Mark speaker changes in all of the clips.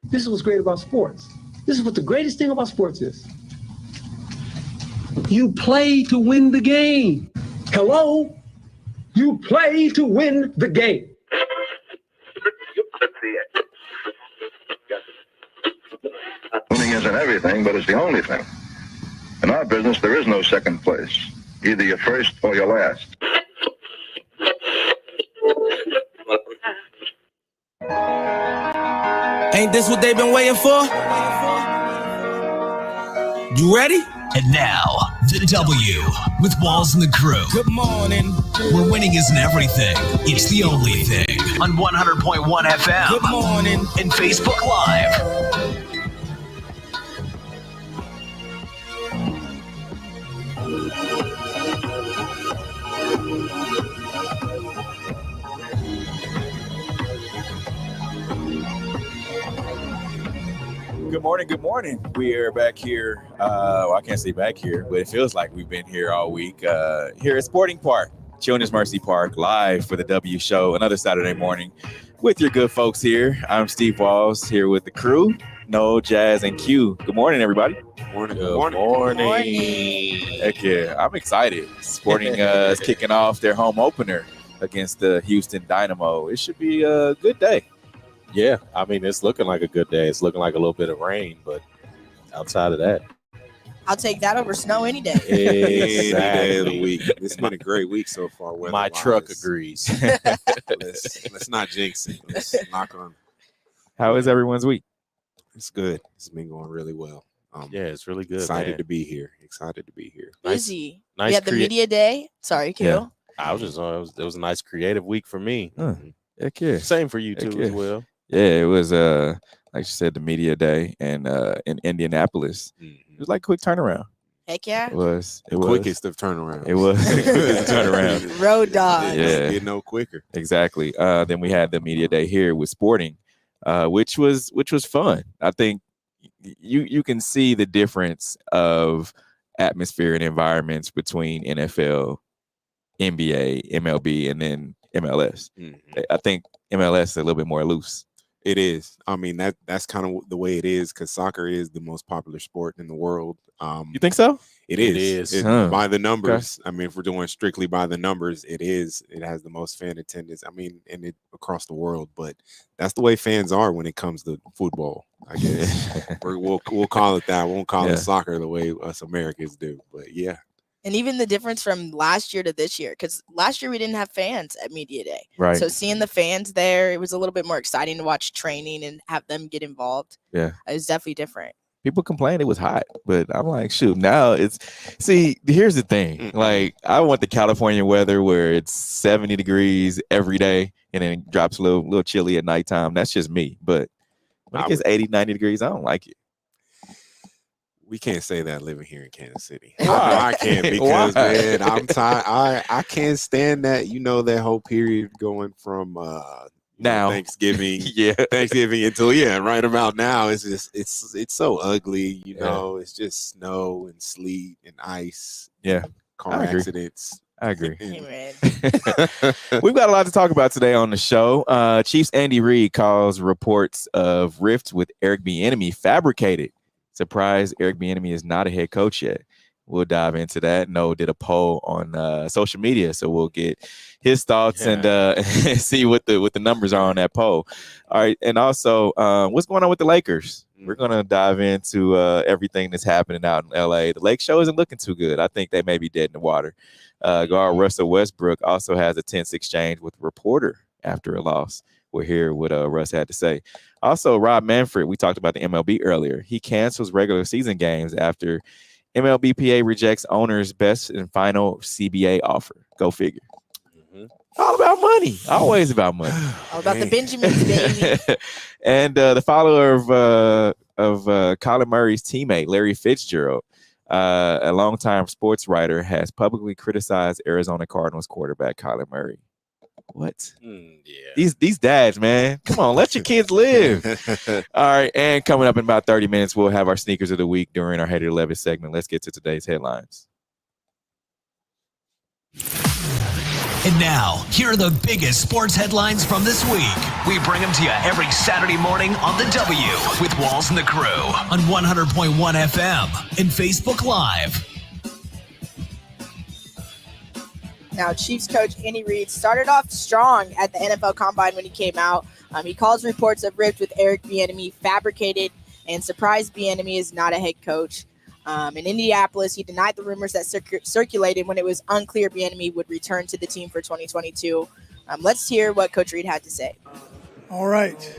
Speaker 1: This is what's great about sports. This is what the greatest thing about sports is. You play to win the game. Hello? You play to win the game.
Speaker 2: Winning isn't everything, but it's the only thing. In our business, there is no second place. Either you're first or you're last.
Speaker 3: Ain't this what they've been waiting for? You ready?
Speaker 4: And now, the W with Walls and the Crew.
Speaker 3: Good morning.
Speaker 4: Where winning isn't everything, it's the only thing. On 100.1 FM.
Speaker 3: Good morning.
Speaker 4: And Facebook Live.
Speaker 5: Good morning. Good morning. We are back here. Well, I can't say back here, but it feels like we've been here all week. Here at Sporting Park, Children's Mercy Park, live for the W Show. Another Saturday morning with your good folks here. I'm Steve Walls here with the crew, Noel, Jazz, and Q. Good morning, everybody.
Speaker 6: Morning.
Speaker 5: Good morning. Heck yeah, I'm excited. Sporting is kicking off their home opener against the Houston Dynamo. It should be a good day.
Speaker 6: Yeah, I mean, it's looking like a good day. It's looking like a little bit of rain, but outside of that.
Speaker 7: I'll take that over snow any day.
Speaker 6: Exactly.
Speaker 8: Day of the week. It's been a great week so far.
Speaker 6: My truck agrees.
Speaker 8: Let's not jinx it. Let's knock on.
Speaker 5: How is everyone's week?
Speaker 8: It's good. It's been going really well.
Speaker 6: Yeah, it's really good.
Speaker 8: Excited to be here.
Speaker 7: Busy.
Speaker 6: Nice
Speaker 7: We had the media day. Sorry, Q.
Speaker 5: Yeah.
Speaker 6: I was just it was a nice creative week for me.
Speaker 5: Heck yeah.
Speaker 6: Same for you too as well.
Speaker 5: Yeah, it was like you said, the media day and in Indianapolis. It was like quick turnaround.
Speaker 7: Heck yeah.
Speaker 5: It was
Speaker 8: Quickest of turnarounds.
Speaker 5: It was the quickest turnaround.
Speaker 7: Road dogs.
Speaker 5: Yeah.
Speaker 8: Get no quicker.
Speaker 5: you can see the difference of atmosphere and environments between NFL, NBA, MLB, and then MLS. I think MLS is a little bit more loose.
Speaker 8: It is. I mean, that's kind of the way it is because soccer is the most popular sport in the world.
Speaker 5: You think so?
Speaker 8: It is.
Speaker 6: Huh.
Speaker 8: By the numbers. Okay. I mean, if we're doing strictly by the numbers, it is. It has the most fan attendance. I mean, across the world. But that's the way fans are when it comes to football. I guess we'll call it that. We won't call it soccer the way us Americans do. But yeah.
Speaker 7: And even the difference from last year to this year, because last year we didn't have fans at Media Day.
Speaker 5: Right.
Speaker 7: So seeing the fans there, it was a little bit more exciting to watch training and have them get involved.
Speaker 5: Yeah.
Speaker 7: It was definitely different.
Speaker 5: People complain it was hot, but I'm like, shoot, now here's the thing. Like, I want the California weather where it's 70 degrees every day and then it drops a little chilly at nighttime. That's just me. But when it gets 80, 90 degrees, I don't like it.
Speaker 8: We can't say that living here in Kansas City. I can't because, man, I'm tired. I can't stand that, that whole period going from now Thanksgiving, Thanksgiving until right about now. It's just it's so ugly, It's just snow and sleet and ice.
Speaker 5: Yeah,
Speaker 8: car accidents.
Speaker 5: I agree.
Speaker 7: Amen.
Speaker 5: We've got a lot to talk about today on the show. Chiefs Andy Reid calls reports of rift with Eric Bieniemy fabricated. Surprise, Eric Bieniemy is not a head coach yet. We'll dive into that. No did a poll on social media, so we'll get his thoughts and see what the numbers are on that poll. All right, and also what's going on with the Lakers? We're gonna dive into everything that's happening out in LA. The Lake Show isn't looking too good. I think they may be dead in the water. Guard Russell Westbrook also has a tense exchange with a reporter after a loss. We'll hear what Russ had to say. Also, Rob Manfred, we talked about the MLB earlier. He cancels regular season games after MLBPA rejects owner's best and final CBA offer. Go figure. All about money. Always about money.
Speaker 7: All about the Benjamins, baby.
Speaker 5: And the follower of Kylar Murray's teammate, Larry Fitzgerald, a longtime sports writer, has publicly criticized Arizona Cardinals quarterback Kylar Murray. What? These dads, man. Come on, let your kids live. All right, and coming up in about 30 minutes, we'll have our sneakers of the week during our Hated 11 segment. Let's get to today's headlines.
Speaker 4: And now, here are the biggest sports headlines from this week. We bring them to you every Saturday morning on The W with Walls and the Crew on 100.1 FM and Facebook Live.
Speaker 7: Now, Chiefs coach Andy Reid started off strong at the NFL Combine when he came out. He calls reports of rift with Eric Bieniemy fabricated and surprised Bieniemy is not a head coach. In Indianapolis, he denied the rumors that circulated when it was unclear Bieniemy would return to the team for 2022. Let's hear what Coach Reid had to say.
Speaker 9: All right.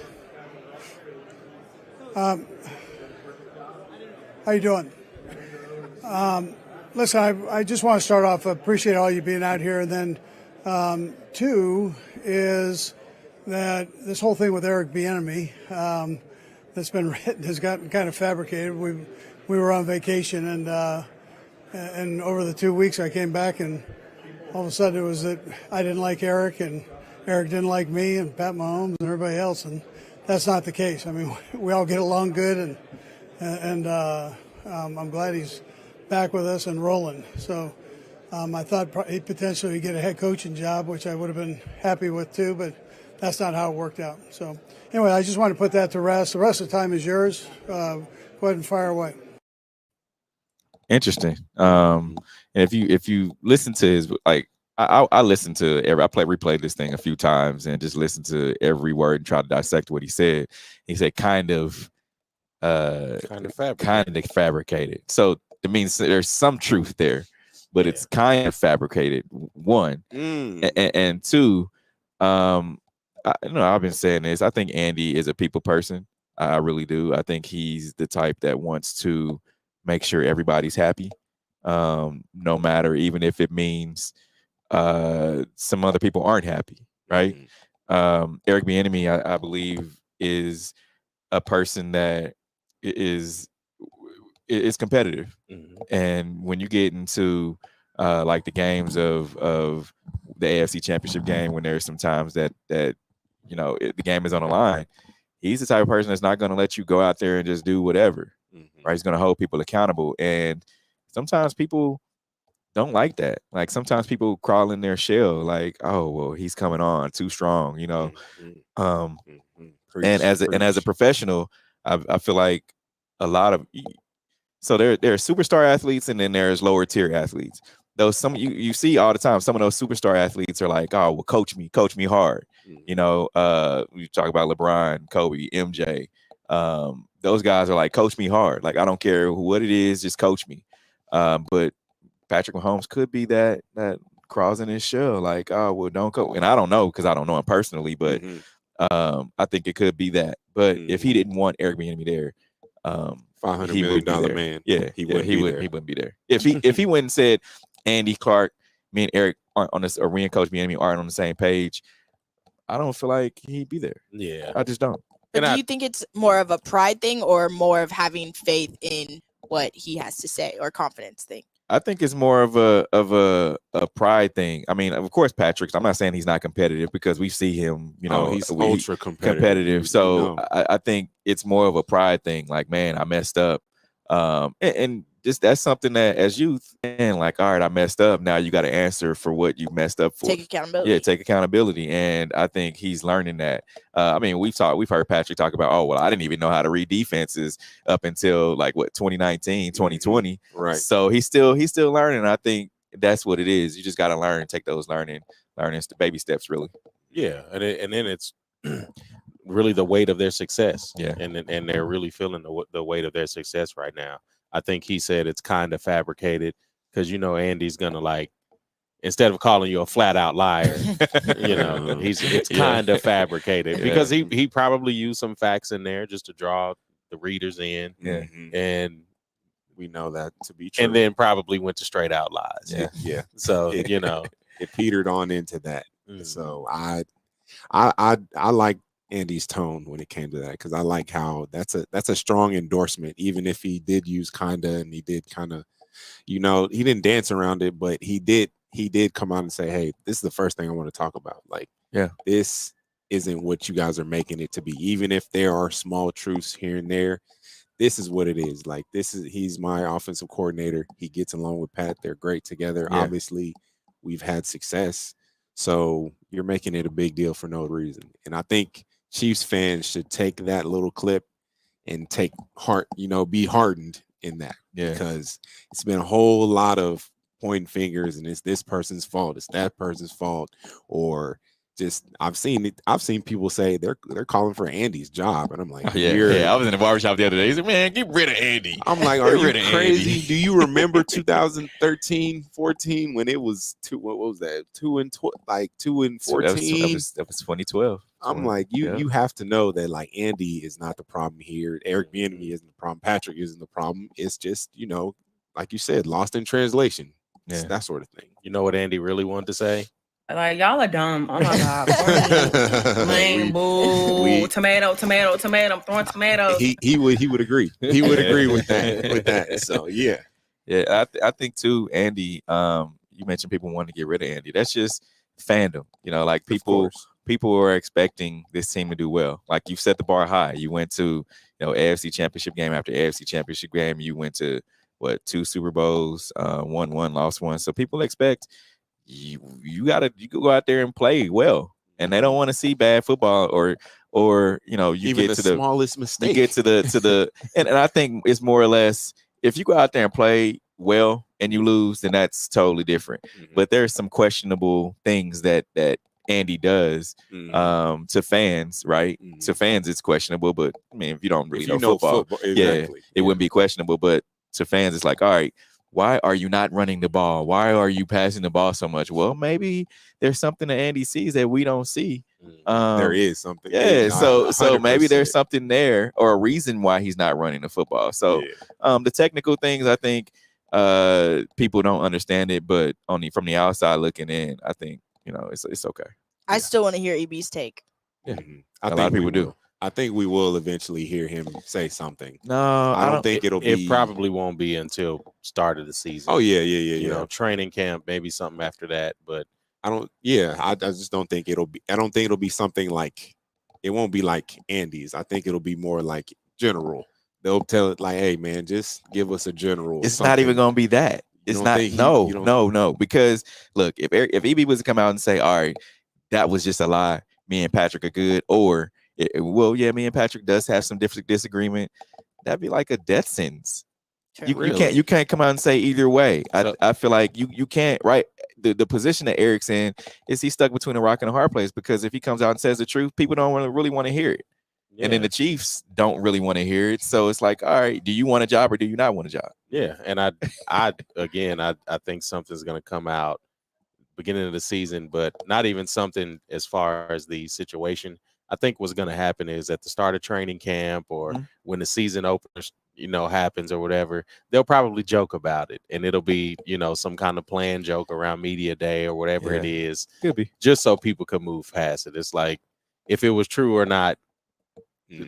Speaker 9: How you doing? Listen, I just want to start off, appreciate all you being out here. And then, two, is that this whole thing with Eric Bieniemy that's been written has gotten kind of fabricated. We were on vacation, and over the 2 weeks I came back, and all of a sudden it was that I didn't like Eric, and Eric didn't like me, and Pat Mahomes, and everybody else, and that's not the case. I mean, we all get along good, and I'm glad he's back with us and rolling. So I thought he'd potentially get a head coaching job, which I would have been happy with too, but that's not how it worked out. So anyway, I just want to put that to rest. The rest of the time is yours. Go ahead and fire away.
Speaker 5: Interesting. And if you listen to his, like, I listened to replayed this thing a few times and just listened to every word and try to dissect what he said. He said kind of fabricated. So it means there's some truth there, but it's kind of fabricated. One, and two, I've been saying this. I think Andy is a people person. I really do. I think he's the type that wants to make sure everybody's happy, no matter, even if it means some other people aren't happy, right? Eric Bieniemy, I believe, is a person that is competitive, and when you get into like the games of the AFC Championship game, when there's some times that the game is on the line, he's the type of person that's not going to let you go out there and just do whatever. Right? He's going to hold people accountable. And sometimes people don't like that. Like sometimes people crawl in their shell like, oh, well, he's coming on too strong, you know. And as a professional, I feel like a lot of there are superstar athletes and then there's lower tier athletes. Those you see all the time. Some of those superstar athletes are like, oh, well, coach me hard. You know, we talk about LeBron, Kobe, MJ. Those guys are like, coach me hard. Like I don't care what it is, just coach me. But Patrick Mahomes could be that crawls in his shell, like, oh, well, don't go. And I don't know because I don't know him personally, but I think it could be that. But if he didn't want Eric Bieniemy there,
Speaker 8: $500 million man,
Speaker 5: he wouldn't be there. If he went and said, Andy Clark, me and Eric aren't on this, or we and Coach Bieniemy aren't on the same page, I don't feel like he'd be there.
Speaker 6: Yeah,
Speaker 5: I just don't.
Speaker 7: But do you think it's more of a pride thing or more of having faith in what he has to say or confidence thing?
Speaker 5: I think it's more of a pride thing. I mean, of course, Patrick's. I'm not saying he's not competitive because we see him. You know,
Speaker 8: he's ultra
Speaker 5: competitive. So I think it's more of a pride thing. Like, man, I messed up, and just that's something that as youth, and like, all right, I messed up. Now you got to answer for what you messed up for.
Speaker 7: Take accountability.
Speaker 5: Yeah, take accountability. And I think he's learning that. I mean, we've heard Patrick talk about, oh, well, I didn't even know how to read defenses up until like 2019, 2020.
Speaker 8: Right.
Speaker 5: So he's still learning. I think that's what it is. You just got to learn, take those learning baby steps, really.
Speaker 6: Yeah, and then it's really the weight of their success.
Speaker 5: Yeah,
Speaker 6: and they're really feeling the weight of their success right now. I think he said it's kind of fabricated because, you know, Andy's going to, like, instead of calling you a flat out liar, you know, it's kind of fabricated because he probably used some facts in there just to draw the readers in.
Speaker 5: Yeah.
Speaker 6: And
Speaker 8: we know that to be true.
Speaker 6: And then probably went to straight out lies.
Speaker 8: Yeah.
Speaker 6: So, you know,
Speaker 8: it petered on into that. So I like Andy's tone when it came to that, because I like how that's a strong endorsement, even if he did use kinda, and he did kind of, you know, he didn't dance around it, but he did come out and say, hey, this is the first thing I want to talk about. Like, this isn't what you guys are making it to be, even if there are small truths here and there. This is what it is. Like, he's my offensive coordinator. He gets along with Pat. They're great together.
Speaker 5: Yeah.
Speaker 8: Obviously, we've had success. So you're making it a big deal for no reason. And I think Chiefs fans should take that little clip and take heart, you know, be hardened in that.
Speaker 5: Yeah.
Speaker 8: Because it's been a whole lot of pointing fingers and it's this person's fault, it's that person's fault, or just I've seen people say they're calling for Andy's job, and I'm like,
Speaker 5: I was in the barbershop the other day. He said, man, get rid of Andy.
Speaker 8: I'm like, are you crazy? Do you remember 2013, 14 when it was 2 and 14?
Speaker 5: That was 2012.
Speaker 8: I'm like, you have to know that, like, Andy is not the problem here. Eric Bieniemy isn't the problem. Patrick isn't the problem. It's just, you know, like you said, lost in translation. It's that sort of thing.
Speaker 6: You know what Andy really wanted to say?
Speaker 10: Like, y'all are dumb. Oh my God. Lame, boo. Tomato. I'm throwing tomatoes.
Speaker 8: He would agree. He would agree with that. So yeah.
Speaker 5: Yeah, I think too, Andy, you mentioned people wanting to get rid of Andy. That's just fandom. You know, like people are expecting this team to do well. Like, you set the bar high. You went to, you know, AFC Championship game after AFC Championship game. You went to 2 Super Bowls, won one, lost one. So people expect you could go out there and play well, and they don't want to see bad football or you know, you
Speaker 8: even
Speaker 5: get
Speaker 8: the
Speaker 5: to the
Speaker 8: smallest mistake.
Speaker 5: You get to the and I think it's more or less, if you go out there and play well and you lose, then that's totally different. But there's some questionable things that Andy does to fans, right? To fans, it's questionable, but I mean, if you don't really know football,
Speaker 8: exactly.
Speaker 5: It wouldn't be questionable. But to fans, it's like, all right, why are you not running the ball? Why are you passing the ball so much? Well, maybe there's something that Andy sees that we don't see.
Speaker 8: There is something.
Speaker 5: Yeah, so maybe there's something there, or a reason why he's not running the football. So the technical things, I think people don't understand it, but only from the outside looking in, I think, you know, it's okay.
Speaker 7: I still want to hear EB's take.
Speaker 5: Yeah,
Speaker 8: I
Speaker 5: a
Speaker 8: think
Speaker 5: lot of people do.
Speaker 8: I think we will eventually hear him say something.
Speaker 5: No,
Speaker 8: I don't think it'll be.
Speaker 6: It probably won't be until start of the season.
Speaker 8: Oh yeah.
Speaker 6: You know, training camp, maybe something after that. But
Speaker 8: I don't. Yeah, I just don't think it'll be. I don't think it'll be something like it won't be like Andy's. I think it'll be more like general. They'll tell it like, hey man, just give us a general.
Speaker 5: It's not even going to be that. It's not. No. Because look, if EB was to come out and say, all right, that was just a lie, me and Patrick are good, or me and Patrick does have some different disagreement, that'd be like a death sentence. You can't come out and say either way. I feel like you can't, right? The position that Eric's in is he's stuck between a rock and a hard place, because if he comes out and says the truth, people don't really want to hear it. Yeah. And then the Chiefs don't really want to hear it. So it's like, all right, do you want a job or do you not want a job?
Speaker 6: Yeah. And I think something's going to come out beginning of the season, but not even something as far as the situation. I think what's going to happen is at the start of training camp or when the season opens, happens or whatever, they'll probably joke about it, and it'll be, some kind of planned joke around media day or whatever it is.
Speaker 5: Could be.
Speaker 6: Just so people can move past it. It's like, if it was true or not,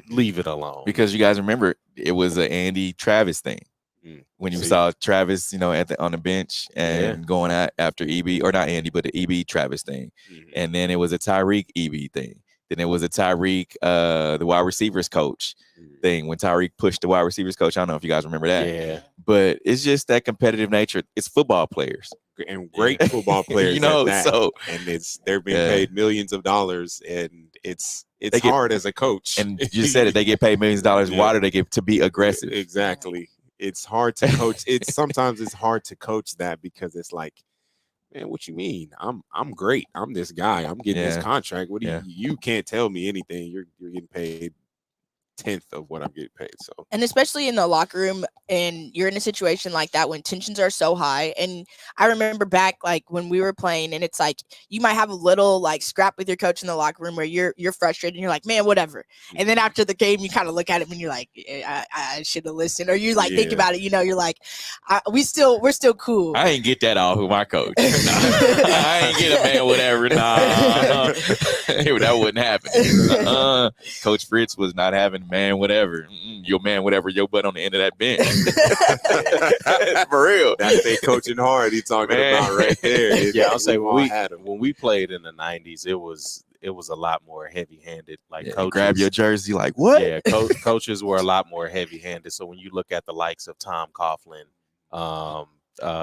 Speaker 6: leave it alone.
Speaker 5: Because you guys remember, it was an Andy Travis thing. When you saw Travis, on the bench and going out after EB, or not Andy, but the EB Travis thing. And then it was a Tyreek EB thing. Then it was a Tyreek, the wide receivers coach thing, when Tyreek pushed the wide receivers coach. I don't know if you guys remember that.
Speaker 6: Yeah.
Speaker 5: But it's just that competitive nature. It's football players.
Speaker 8: And great football players. And they're being paid millions of dollars, and it's hard as a coach.
Speaker 5: And you said it, they get paid millions of dollars. Why do they get to be aggressive?
Speaker 8: Exactly. It's hard to coach. Sometimes it's hard to coach that, because it's like, man, what you mean? I'm great. I'm this guy. I'm getting this contract. What do you can't tell me anything. You're getting paid 10th of what I'm getting paid. So,
Speaker 7: and especially in the locker room, and you're in a situation like that when tensions are so high. And I remember back like when we were playing, and it's like you might have a little like scrap with your coach in the locker room where you're frustrated and you're like, man, whatever. And then after the game, you kind of look at him and you're like, I should have listened. Or you like think about it, you're like, we're still cool.
Speaker 5: I ain't get that off with my coach. I ain't get a man whatever. That wouldn't happen. Coach Fritz was not having man whatever. Your man whatever, your butt on the end of that bench. For real.
Speaker 8: That's they coaching hard. He's talking about right there.
Speaker 6: I'll say when we played in the 90s, it was a lot more heavy-handed. Like coaches,
Speaker 5: grab your jersey, like what?
Speaker 6: Yeah, coaches were a lot more heavy-handed. So when you look at the likes of Tom Coughlin,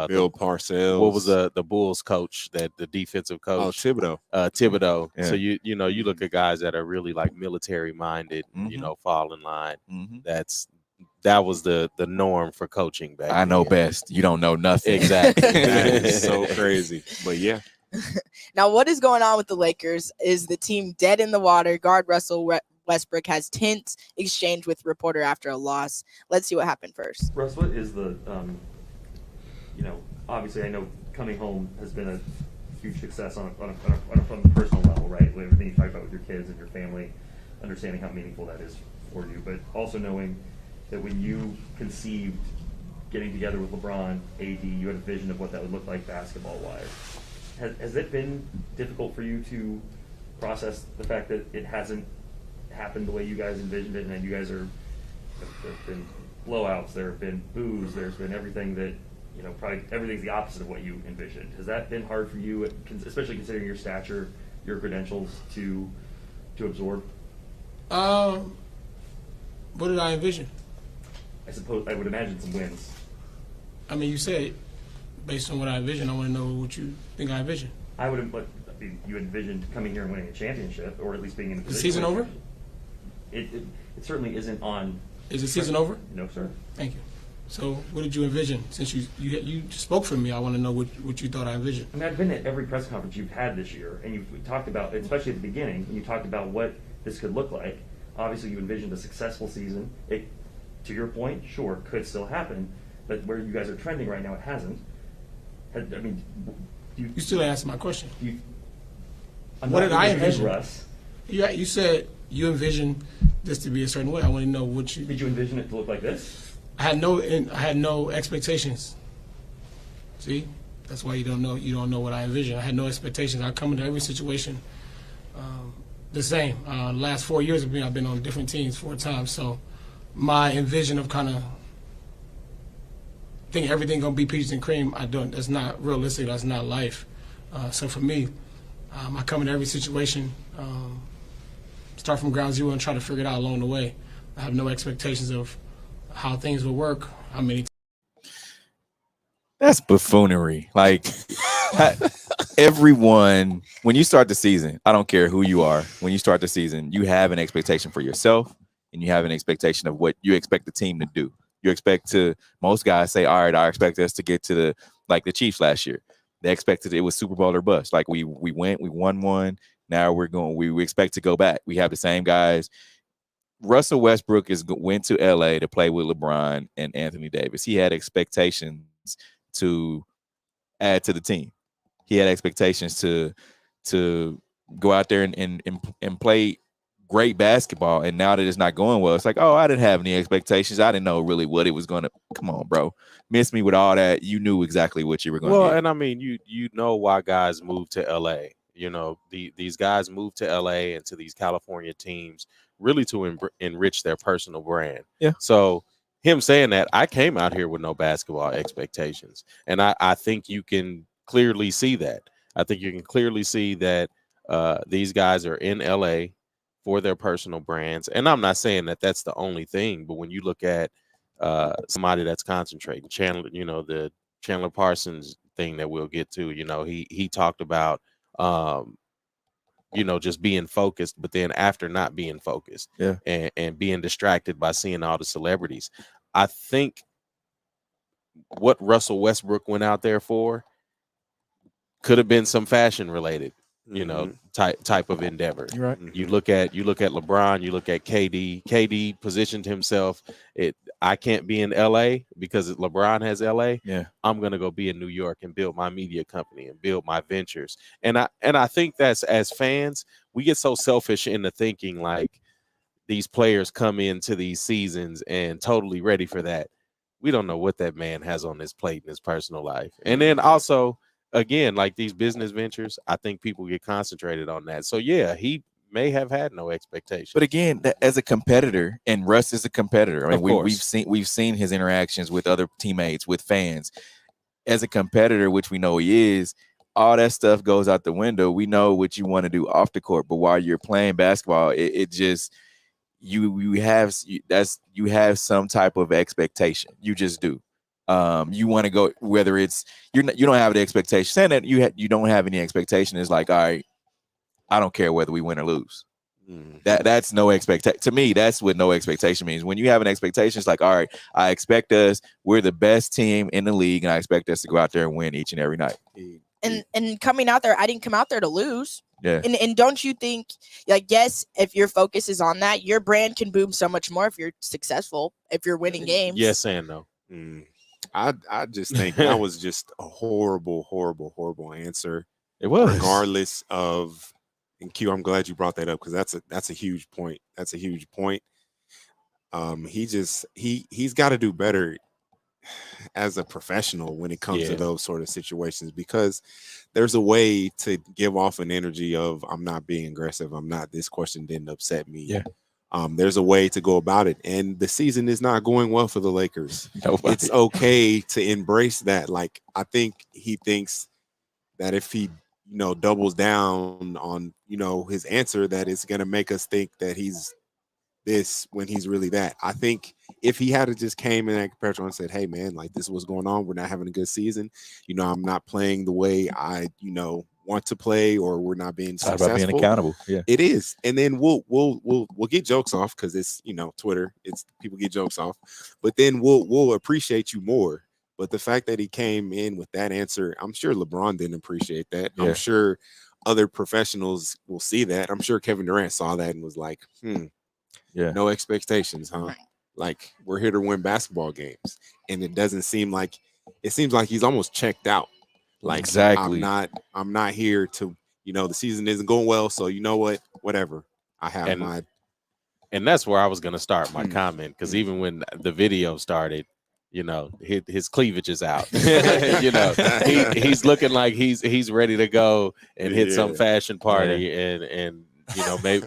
Speaker 8: Bill Parcells,
Speaker 6: what was the Bulls coach, that the defensive coach?
Speaker 8: Thibodeau.
Speaker 6: Thibodeau. Yeah. So you look at guys that are really like military minded, fall in line. That was the norm for coaching back then.
Speaker 5: I know best. You don't know nothing.
Speaker 6: Exactly.
Speaker 8: That is so crazy. But yeah.
Speaker 7: Now, what is going on with the Lakers? Is the team dead in the water? Guard Russell Westbrook has tense exchange with reporter after a loss. Let's see what happened first.
Speaker 11: Russ, what is the obviously I know coming home has been a huge success on a personal level, right? Everything you talk about with your kids and your family, understanding how meaningful that is for you, but also knowing that when you conceived getting together with LeBron, AD, you had a vision of what that would look like basketball-wise. Has it been difficult for you to process the fact that it hasn't happened the way you guys envisioned it, and you guys there have been blowouts, there have been boos, there's been everything that, probably everything's the opposite of what you envisioned. Has that been hard for you, especially considering your stature, your credentials, to absorb?
Speaker 12: What did I envision?
Speaker 11: I would imagine some wins.
Speaker 12: I mean, you said based on what I envision, I want to know what you think I envision.
Speaker 11: You envisioned coming here and winning a championship, or at least being in the position.
Speaker 12: Is the season over?
Speaker 11: It certainly isn't on.
Speaker 12: Is the season over?
Speaker 11: No, sir.
Speaker 12: Thank you. So, what did you envision? Since you spoke for me, I want to know what you thought I envisioned.
Speaker 11: I mean, I've been at every press conference you've had this year, and you've talked about, especially at the beginning, and you talked about what this could look like. Obviously, you envisioned a successful season. It, to your point, sure, could still happen, but where you guys are trending right now, it hasn't.
Speaker 12: You still answer my question. What did I envision?
Speaker 11: Russ.
Speaker 12: You said you envisioned this to be a certain way. I want to know what you.
Speaker 11: Did you envision it to look like this?
Speaker 12: I had no expectations. See, that's why you don't know what I envision. I had no expectations. I come into every situation the same. Last 4 years of me, I've been on different teams 4 times. So my envision of kind of think everything gonna be peaches and cream, I don't. That's not realistic. That's not life. So for me, I come into every situation start from ground zero and try to figure it out along the way. I have no expectations of how things will work, how many.
Speaker 5: That's buffoonery. Like everyone, when you start the season, I don't care who you are. When you start the season, you have an expectation for yourself, and you have an expectation of what you expect the team to do. You expect most guys say, all right, I expect us to get to the Chiefs last year. They expected it was Super Bowl or bust. Like we won one. Now we expect to go back. We have the same guys. Russell Westbrook went to LA to play with LeBron and Anthony Davis. He had expectations to add to the team. He had expectations to go out there and play great basketball. And now that it's not going well, it's like, oh, I didn't have any expectations. I didn't know really what it was going to. Come on, bro. Miss me with all that. You knew exactly what you were going to get.
Speaker 6: And I mean, you know why guys move to LA. You know, these guys move to LA and to these California teams really to enrich their personal brand.
Speaker 5: Yeah.
Speaker 6: So him saying that, I came out here with no basketball expectations. And I think you can clearly see that. I think you can clearly see that these guys are in LA for their personal brands. And I'm not saying that that's the only thing, but when you look at somebody that's concentrating, Chandler, you know, the Chandler Parsons thing that we'll get to, you know, he talked about, you know, just being focused, but then after not being focused, and being distracted by seeing all the celebrities. I think what Russell Westbrook went out there for could have been some fashion related, you know, type of endeavor.
Speaker 5: You're right.
Speaker 6: You look at LeBron, you look at KD. KD positioned himself. I can't be in LA because LeBron has LA.
Speaker 5: Yeah.
Speaker 6: I'm gonna go be in New York and build my media company and build my ventures. And I think that's, as fans, we get so selfish into thinking like these players come into these seasons and totally ready for that. We don't know what that man has on his plate in his personal life. And then also, again, like these business ventures, I think people get concentrated on that. So yeah, he may have had no expectations.
Speaker 5: But again, as a competitor, and Russ is a competitor. I mean, we've seen his interactions with other teammates, with fans. As a competitor, which we know he is, all that stuff goes out the window. We know what you want to do off the court, but while you're playing basketball, it just you have some type of expectation. You just do. You want to go, whether it's you don't have the expectation. Saying that you don't have any expectation is like, all right, I don't care whether we win or lose. That's no expectation. To me, that's what no expectation means. When you have an expectation, it's like, all right, I expect we're the best team in the league, and I expect us to go out there and win each and every night.
Speaker 7: And coming out there, I didn't come out there to lose.
Speaker 5: Yeah.
Speaker 7: And don't you think, like, yes, if your focus is on that, your brand can boom so much more if you're successful, if you're winning games.
Speaker 6: Yes and no.
Speaker 8: I just think that was just a horrible answer.
Speaker 5: It was.
Speaker 8: Regardless of, and Q, I'm glad you brought that up because that's a huge point. That's a huge point. He's got to do better as a professional when it comes to those sort of situations, because there's a way to give off an energy of, I'm not being aggressive. This question didn't upset me.
Speaker 5: Yeah.
Speaker 8: There's a way to go about it. And the season is not going well for the Lakers.
Speaker 5: Nobody.
Speaker 8: It's okay to embrace that. Like, I think he thinks that if he, doubles down on, his answer, that it's going to make us think that he's this when he's really that. I think if he had just came in that comparison and said, hey man, like, this is what's going on. We're not having a good season. I'm not playing the way I, want to play, or we're not being successful.
Speaker 5: About being accountable. Yeah,
Speaker 8: it is. And then we'll get jokes off because it's, Twitter, it's people get jokes off, but then we'll appreciate you more. But the fact that he came in with that answer, I'm sure LeBron didn't appreciate that.
Speaker 5: Yeah.
Speaker 8: I'm sure other professionals will see that. I'm sure Kevin Durant saw that and was like,
Speaker 5: yeah,
Speaker 8: no expectations, huh? Like, we're here to win basketball games. And it seems like he's almost checked out. Like,
Speaker 5: exactly.
Speaker 8: I'm not here to, the season isn't going well. So you know what? Whatever. I have my.
Speaker 6: And that's where I was going to start my comment. Because even when the video started, his cleavage is out. He's looking like he's ready to go and hit some fashion party and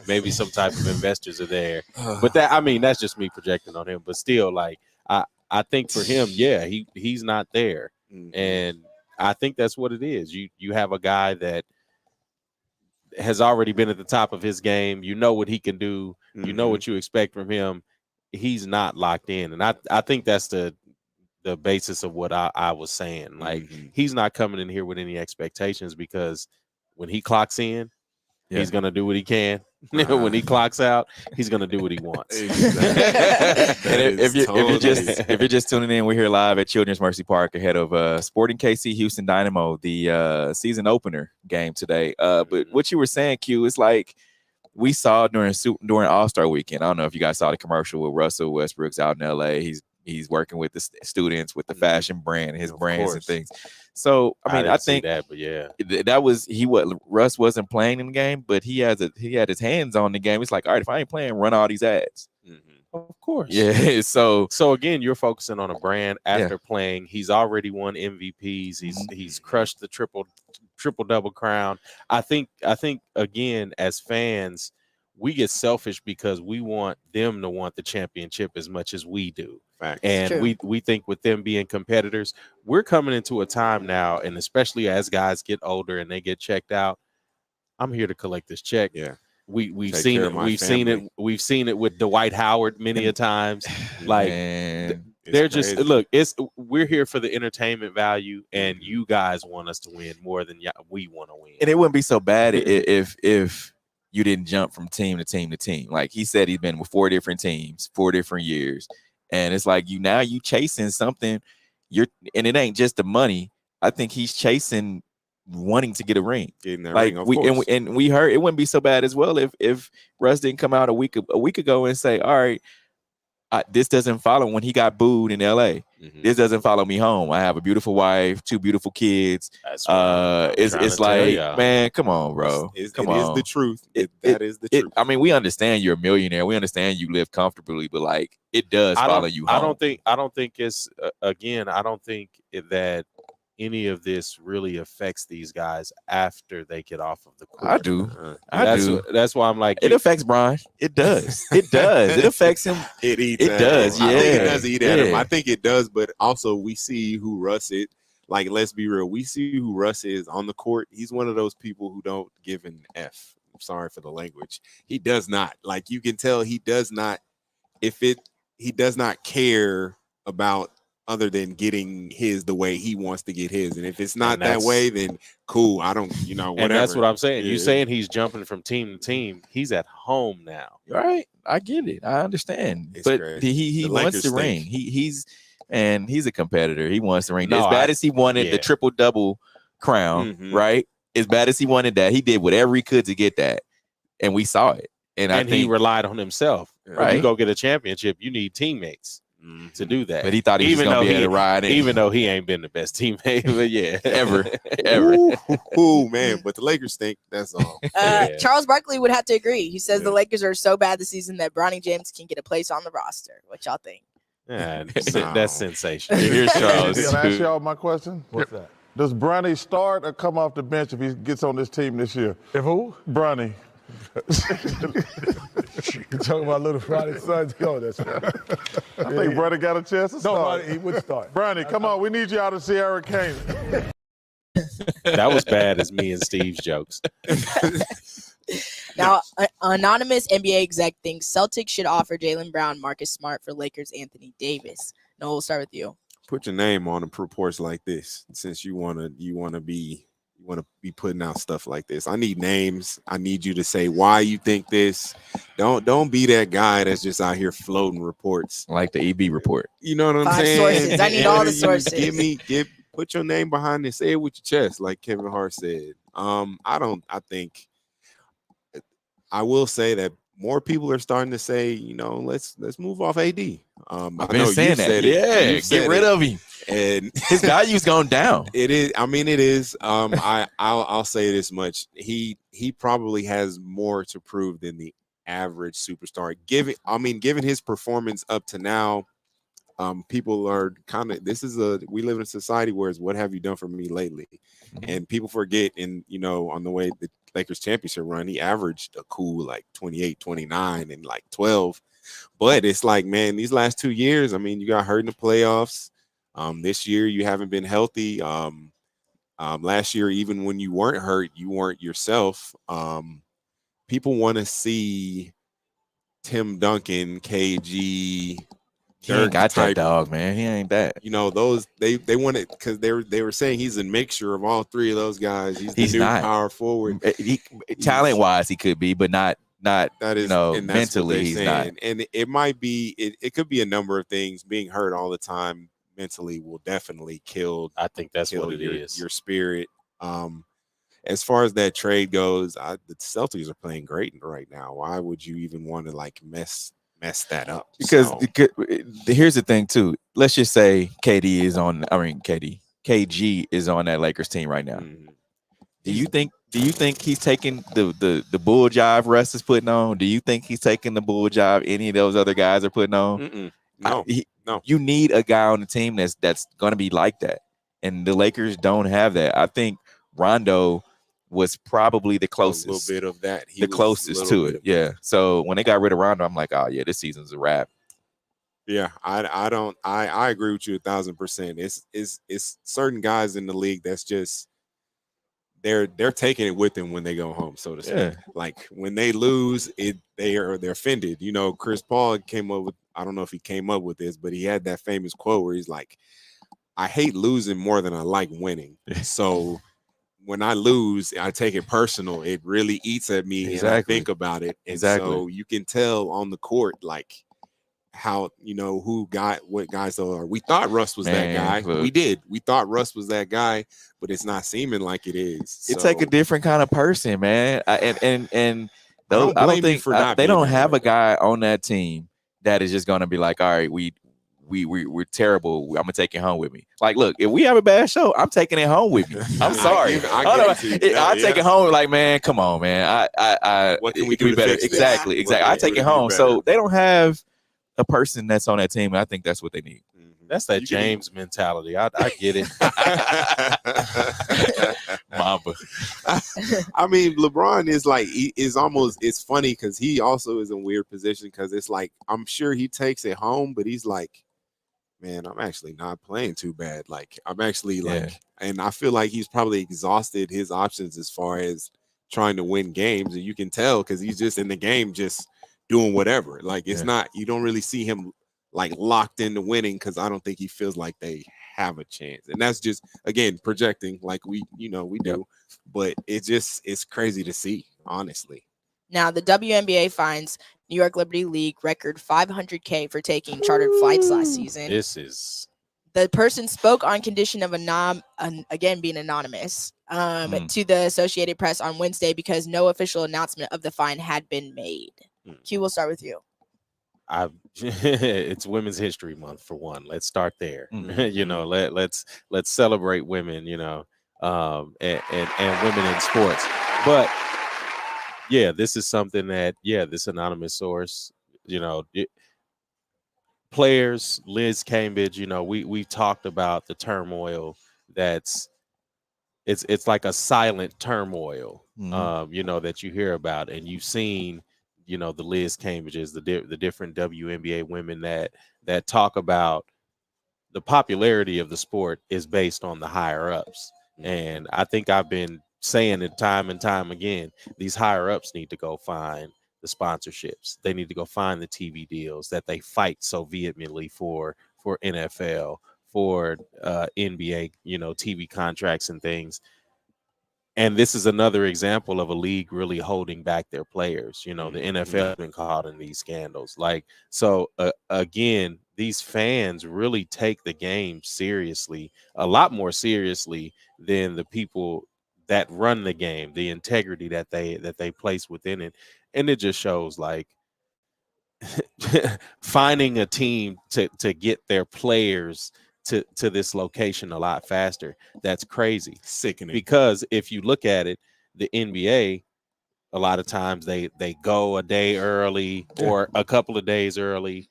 Speaker 6: maybe some type of investors are there. But that's just me projecting on him. But still, like, I think for him, he's not there. And I think that's what it is. You have a guy that has already been at the top of his game. You know what he can do. You know what you expect from him. He's not locked in. And I think that's the basis of what I was saying. Like, he's not coming in here with any expectations, because when he clocks in, he's going to do what he can. When he clocks out, he's going to do what he wants.
Speaker 5: And if you're just tuning in, we're here live at Children's Mercy Park ahead of Sporting KC Houston Dynamo, the season opener game today. But what you were saying, Q, is like we saw during All-Star Weekend. I don't know if you guys saw the commercial with Russell Westbrook's out in LA. He's working with the students with the fashion brand, his brands and things. So I think
Speaker 6: that, but yeah,
Speaker 5: that was Russ wasn't playing in the game, but he had his hands on the game. It's like, all right, if I ain't playing, run all these ads.
Speaker 6: Of course.
Speaker 5: Yeah. So
Speaker 6: again, you're focusing on a brand after playing. He's already won MVPs. He's crushed the triple double crown. I think again, as fans, we get selfish because we want them to want the championship as much as we do.
Speaker 8: Facts.
Speaker 6: And we think with them being competitors, we're coming into a time now, and especially as guys get older and they get checked out, I'm here to collect this check.
Speaker 8: Yeah.
Speaker 6: We've seen it. We've seen it with Dwight Howard many a times. Like, they're just look. We're here for the entertainment value, and you guys want us to win more than we want to win.
Speaker 5: And it wouldn't be so bad if you didn't jump from team to team to team. Like he said, he's been with 4 different teams, 4 different years, and it's like you chasing something. And it ain't just the money. I think he's chasing wanting to get a ring.
Speaker 8: Getting that
Speaker 5: like
Speaker 8: ring,
Speaker 5: and we heard it wouldn't be so bad as well if Russ didn't come out a week ago and say, all right, this doesn't follow when he got booed in LA. This doesn't follow me home. I have a beautiful wife, 2 beautiful kids. It's like, man, come on, bro.
Speaker 8: It is the truth. That is the truth.
Speaker 5: I mean, we understand you're a millionaire. We understand you live comfortably, but like it does follow you home.
Speaker 6: I don't think it's I don't think that any of this really affects these guys after they get off of the court.
Speaker 5: I do.
Speaker 6: That's why I'm like,
Speaker 5: it affects Brian. It does. It does. It affects him.
Speaker 8: It
Speaker 5: does.
Speaker 8: Yeah.
Speaker 5: I
Speaker 8: think it does eat at him. I think it does, but also we see who Russ is. Like, let's be real. We see who Russ is on the court. He's one of those people who don't give an F. I'm sorry for the language. He does not. Like, you can tell he does not. He does not care about other than getting his the way he wants to get his. And if it's not that way, then cool. I don't, whatever.
Speaker 6: And that's what I'm saying. You're saying he's jumping from team to team. He's at home now.
Speaker 5: Right. I get it. I understand. But he wants the ring. He's a competitor. He wants the ring. As bad as he wanted the triple-double crown, right? As bad as he wanted that, he did whatever he could to get that. And we saw it. And I think
Speaker 6: he relied on himself.
Speaker 5: Right.
Speaker 6: When you go get a championship, you need teammates to do that.
Speaker 5: But he thought he was going to be able to ride in.
Speaker 6: Even though he ain't been the best teammate, but yeah.
Speaker 5: ever.
Speaker 8: Ooh, man. But the Lakers stink. That's all.
Speaker 7: Charles Barkley would have to agree. He says the Lakers are so bad this season that Bronny James can get a place on the roster. What y'all think?
Speaker 6: Yeah, that's sensational.
Speaker 5: Here's Charles.
Speaker 13: Can I ask y'all my question? What's that? Does Bronny start or come off the bench if he gets on this team this year?
Speaker 14: If who?
Speaker 13: Bronny.
Speaker 14: You talking about little Friday sons? Go, that's right.
Speaker 13: I think Bronny got a chance to start.
Speaker 14: No, he would start.
Speaker 13: Bronny, come on. We need y'all to see Eric Kane.
Speaker 6: That was bad as me and Steve's jokes.
Speaker 7: Now, anonymous NBA exec thinks Celtics should offer Jaylen Brown, Marcus Smart for Lakers' Anthony Davis. Noel, we'll start with you.
Speaker 8: Put your name on reports like this, since you want to be putting out stuff like this. I need names. I need you to say why you think this. Don't be that guy that's just out here floating reports
Speaker 5: like the EB report.
Speaker 8: You know what I'm
Speaker 7: 5
Speaker 8: saying?
Speaker 7: sources. I need all the sources.
Speaker 8: Put your name behind it. Say it with your chest, like Kevin Hart said. I will say that more people are starting to say, let's move off AD.
Speaker 5: I've been saying that. Get rid of him. And his value's gone down.
Speaker 8: It is. I mean, it is. I'll say this much. He probably has more to prove than the average superstar. Given his performance up to now, people are kind of. We live in a society where it's what have you done for me lately, and people forget. And on the way the Lakers championship run, he averaged a cool like 28, 29, and like 12. But it's like, man, these last 2 years, you got hurt in the playoffs. This year you haven't been healthy. Last year, even when you weren't hurt, you weren't yourself. People want to see Tim Duncan, KG.
Speaker 5: He ain't got that dog, man. He ain't that.
Speaker 8: You know, those they wanted because they were saying he's a mixture of all three of those guys. He's the new
Speaker 5: not.
Speaker 8: power forward.
Speaker 5: Talent wise, he could be, but not
Speaker 8: that is, and that's
Speaker 5: mentally he's not.
Speaker 8: And it might be it could be a number of things. Being hurt all the time mentally will definitely kill.
Speaker 6: I think that's what it is.
Speaker 8: Your spirit. As far as that trade goes, the Celtics are playing great right now. Why would you even want to like mess that up?
Speaker 5: Because here's the thing too. Let's just say KG is on that Lakers team right now.
Speaker 8: Mm-hmm.
Speaker 5: Do you think he's taking the bull jive Russ is putting on? Do you think he's taking the bull jive any of those other guys are putting on?
Speaker 8: No.
Speaker 5: You need a guy on the team that's going to be like that, and the Lakers don't have that. I think Rondo was probably the closest,
Speaker 8: a little bit of that.
Speaker 5: The closest to it, yeah. So when they got rid of Rondo, I'm like, oh yeah, this season's a wrap.
Speaker 8: Yeah, I agree with you 1,000%. It's certain guys in the league that's just they're taking it with them when they go home, so to speak.
Speaker 5: Yeah.
Speaker 8: Like when they lose, they're offended. You know, Chris Paul came up with, I don't know if he came up with this, but he had that famous quote where he's like, I hate losing more than I like winning. So when I lose, I take it personal. It really eats at me, and I think about it. And so you can tell on the court, like how, you know, what guys are. We thought Russ was that guy.
Speaker 5: Look.
Speaker 8: We did. We thought Russ was that guy, but it's not seeming like it is.
Speaker 5: It's like a different kind of person, man. And those, I don't think they don't have a guy on that team that is just going to be like, all right, we're terrible. I'm gonna take it home with me. Like, look, if we have a bad show, I'm taking it home with me. I'm sorry. I take it home. Like, man, come on, man.
Speaker 8: What can we do
Speaker 5: better?
Speaker 8: Fix this?
Speaker 5: Exactly. I take it home. So they don't have a person that's on that team, and I think that's what they need.
Speaker 6: That's that James mentality. I get it.
Speaker 5: Mamba.
Speaker 8: I mean, LeBron it's funny because he also is in a weird position because it's like, I'm sure he takes it home, but he's like, man, I'm actually not playing too bad. Like, I'm actually and I feel like he's probably exhausted his options as far as trying to win games. And you can tell because he's just in the game, just doing whatever. Like, it's not, you don't really see him like locked into winning because I don't think he feels like they have a chance. And that's just, again, projecting like we do. But it's crazy to see, honestly.
Speaker 7: Now, the WNBA fines New York Liberty League record $500K for taking chartered flights last season. The person spoke on condition of again being anonymous to the Associated Press on Wednesday because no official announcement of the fine had been made. Q, we'll start with you.
Speaker 6: It's Women's History Month for one. Let's start there. You know, let's celebrate women. You know, and women in sports. But yeah, this is something that this anonymous source. You know, players, Liz Cambridge. You know, we talked about the turmoil that's. It's like a silent turmoil. You know, that you hear about, and you've seen. You know, the Liz Cambridges, the different WNBA women that talk about the popularity of the sport is based on the higher ups. And I think I've been saying it time and time again, these higher ups need to go find the sponsorships. They need to go find the TV deals that they fight so vehemently for NFL, for NBA, you know, TV contracts and things. And this is another example of a league really holding back their players. You know, the NFL has been caught in these scandals. Like, so again, these fans really take the game seriously, a lot more seriously than the people that run the game, the integrity that they place within it. And it just shows like finding a team to get their players to this location a lot faster. That's crazy.
Speaker 8: Sickening.
Speaker 6: Because if you look at it, the NBA, a lot of times they go a day early or a couple of days early.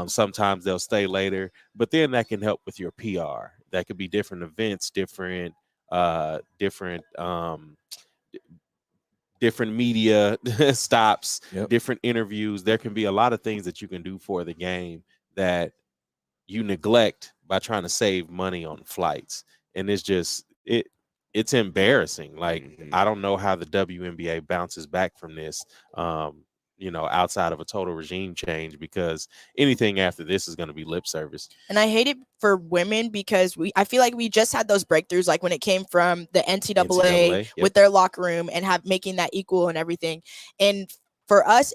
Speaker 6: Sometimes they'll stay later, but then that can help with your PR. That could be different events, different media stops, different interviews. There can be a lot of things that you can do for the game that you neglect by trying to save money on flights. And it's just, it it's embarrassing. Like, I don't know how the WNBA bounces back from this, outside of a total regime change, because anything after this is going to be lip service.
Speaker 7: And I hate it for women because I feel like we just had those breakthroughs, like when it came from the NCAA with their locker room and making that equal and everything. And for us,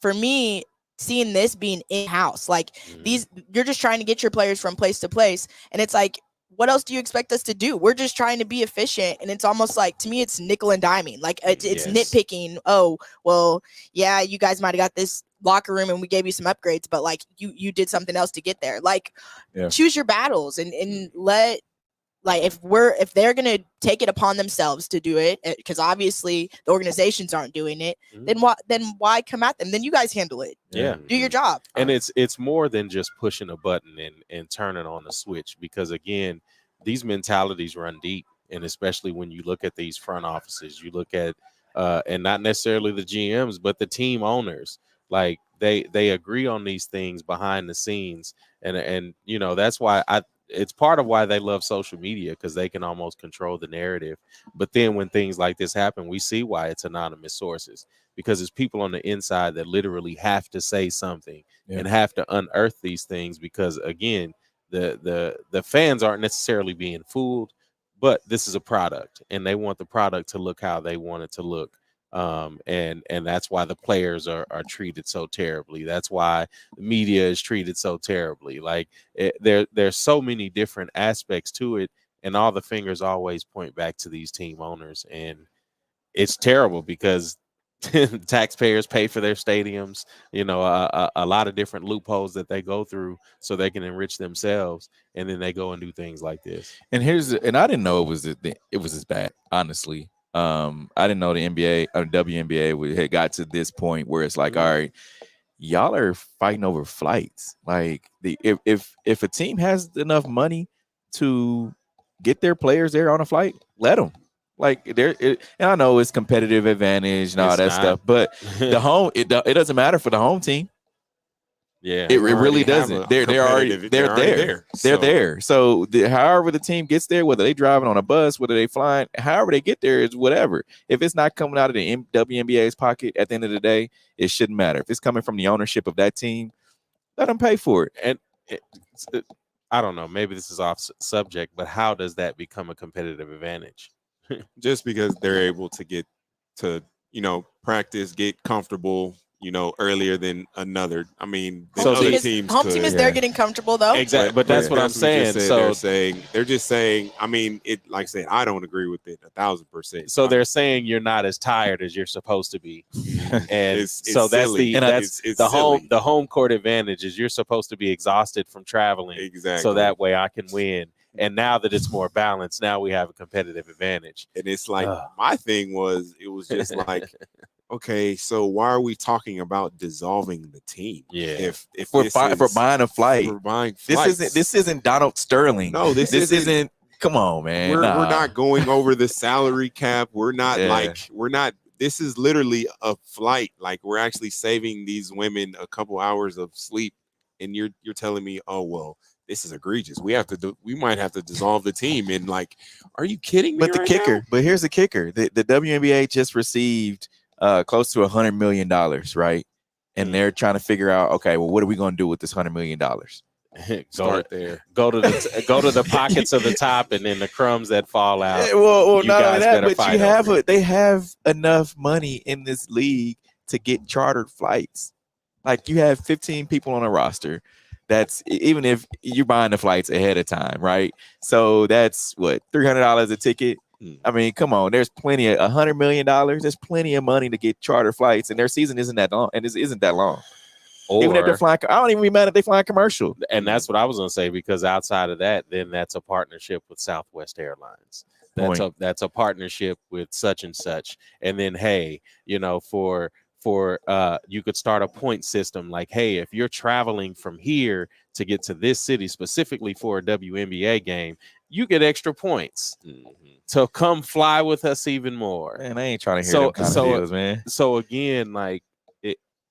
Speaker 7: for me, seeing this being in-house, like you're just trying to get your players from place to place. And it's like, what else do you expect us to do? We're just trying to be efficient. And it's almost like, to me, it's nickel and diming. Like it's nitpicking. Oh, well, yeah, you guys might've got this locker room and we gave you some upgrades, but like you did something else to get there. Like choose your battles and let, like, if they're going to take it upon themselves to do it, because obviously the organizations aren't doing it, then why come at them? Then you guys handle it.
Speaker 6: Yeah.
Speaker 7: Do your job.
Speaker 6: And it's more than just pushing a button and turning on a switch, because again, these mentalities run deep. And especially when you look at these front offices, you look at, and not necessarily the GMs, but the team owners, like they agree on these things behind the scenes. And that's why it's part of why they love social media, because they can almost control the narrative. But then when things like this happen, we see why it's anonymous sources, because it's people on the inside that literally have to say something and have to unearth these things, because again, the fans aren't necessarily being fooled, but this is a product and they want the product to look how they want it to look. And that's why the players are treated so terribly. That's why the media is treated so terribly. Like there's so many different aspects to it, and all the fingers always point back to these team owners. And it's terrible because taxpayers pay for their stadiums, a lot of different loopholes that they go through so they can enrich themselves, and then they go and do things like this.
Speaker 15: And I didn't know it was as bad, honestly. I didn't know the NBA or WNBA had got to this point where it's like, all right, y'all are fighting over flights. Like if a team has enough money to get their players there on a flight, let them. Like and I know it's competitive advantage and all that stuff, but the home it doesn't matter for the home team.
Speaker 6: Yeah,
Speaker 15: it really doesn't. They're there. They're there. So however the team gets there, whether they driving on a bus, whether they flying, however they get there is whatever. If it's not coming out of the WNBA's pocket at the end of the day, it shouldn't matter. If it's coming from the ownership of that team, let them pay for it.
Speaker 6: And I don't know, maybe this is off subject, but how does that become a competitive advantage?
Speaker 8: Just because they're able to get to, practice, get comfortable, earlier than another. I mean,
Speaker 7: home team is there getting comfortable though.
Speaker 6: Exactly, but that's what I'm saying. So
Speaker 8: they're just saying. I mean, it. Like I said, I don't agree with it 1,000%.
Speaker 6: So they're saying you're not as tired as you're supposed to be, and
Speaker 8: it's
Speaker 6: that's
Speaker 8: silly.
Speaker 6: that's
Speaker 8: it's
Speaker 6: the
Speaker 8: silly.
Speaker 6: the home court advantage is you're supposed to be exhausted from traveling,
Speaker 8: exactly.
Speaker 6: So that way I can win. And now that it's more balanced, now we have a competitive advantage.
Speaker 8: And it's like my thing was, it was just like. Okay, so why are we talking about dissolving the team?
Speaker 6: Yeah,
Speaker 15: if for buying a flight,
Speaker 8: for buying flights.
Speaker 15: This isn't Donald Sterling.
Speaker 8: No, this isn't.
Speaker 15: Come on, man.
Speaker 8: We're not going over the salary cap. We're not This is literally a flight. Like we're actually saving these women a couple hours of sleep, and you're telling me, oh well, this is egregious. We might have to dissolve the team. And like, are you kidding me?
Speaker 15: But here's the kicker: the WNBA just received close to $100 million, right? And they're trying to figure out, okay, well, what are we going to do with this $100 million?
Speaker 6: Start there. Go to the pockets of the top, and then the crumbs that fall out.
Speaker 15: Well, not only that, but they have enough money in this league to get chartered flights. Like you have 15 people on a roster. That's even if you're buying the flights ahead of time, right? So that's what, $300 a ticket. I mean, come on. There's plenty of $100 million. There's plenty of money to get charter flights, and their season isn't that long. And it isn't that long. Even if they're flying, I don't even be mad if they fly commercial.
Speaker 6: And that's what I was going to say, because outside of that, then that's a partnership with Southwest Airlines. That's a partnership with such and such. And then, hey, for you could start a point system like, hey, if you're traveling from here to get to this city specifically for a WNBA game, you get extra points to come fly with us even more.
Speaker 15: Man, I ain't trying to hear them kind of deals, man.
Speaker 6: So again, like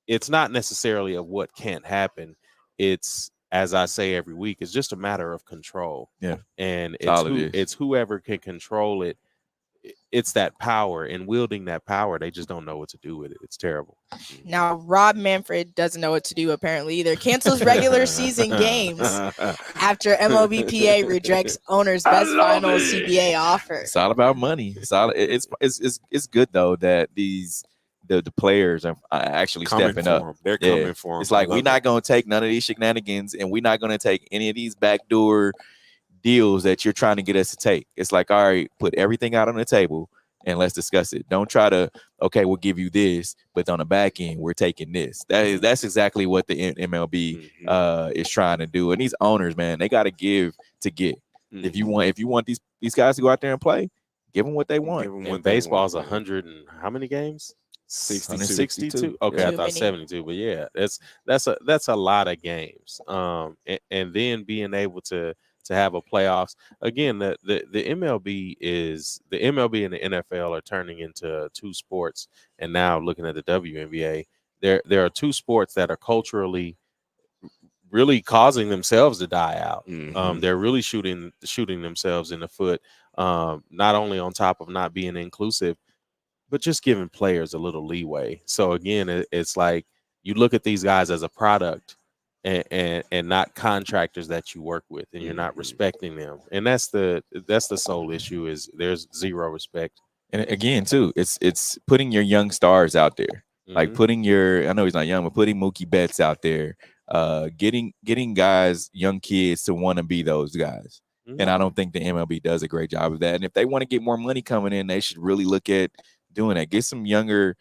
Speaker 6: it's not necessarily of what can't happen. It's, as I say every week, it's just a matter of control.
Speaker 15: Yeah,
Speaker 6: and it's whoever can control it it's that power, and wielding that power, they just don't know what to do with it. It's terrible.
Speaker 7: Now, Rob Manfred doesn't know what to do apparently either. Cancels regular season games after MLBPA rejects owner's best final CBA offer.
Speaker 15: It's all about money. It's good though that the players are actually
Speaker 8: Coming
Speaker 15: stepping
Speaker 8: for
Speaker 15: up.
Speaker 8: 'em. They're coming for 'em.
Speaker 15: It's like
Speaker 8: I love
Speaker 15: we're not going to take none of these shenanigans, and we're not going to take any of these backdoor deals that you're trying to get us to take. It's like, all right, put everything out on the table and let's discuss it. Don't try to, okay, we'll give you this, but on the back end, we're taking this. That's exactly what the MLB is trying to do. And these owners, man, they got to give to get. If you want these guys to go out there and play, give them what they want.
Speaker 6: And baseball's 100 and how many games? 62. Okay, I thought 72, but yeah, that's a lot of games. And then being able to have a playoffs again. The MLB and the NFL are turning into two sports, and now looking at the WNBA, there are two sports that are culturally really causing themselves to die out. They're really shooting themselves in the foot, not only on top of not being inclusive, but just giving players a little leeway. So again, it's like you look at these guys as a product and not contractors that you work with, and you're not respecting them. And that's the sole issue, is there's zero respect.
Speaker 15: And again, too, it's putting your young stars out there, like putting I know he's not young, but putting Mookie Betts out there, getting guys, young kids to want to be those guys. And I don't think the MLB does a great job of that. And if they want to get more money coming in, they should really look at doing that. Get some young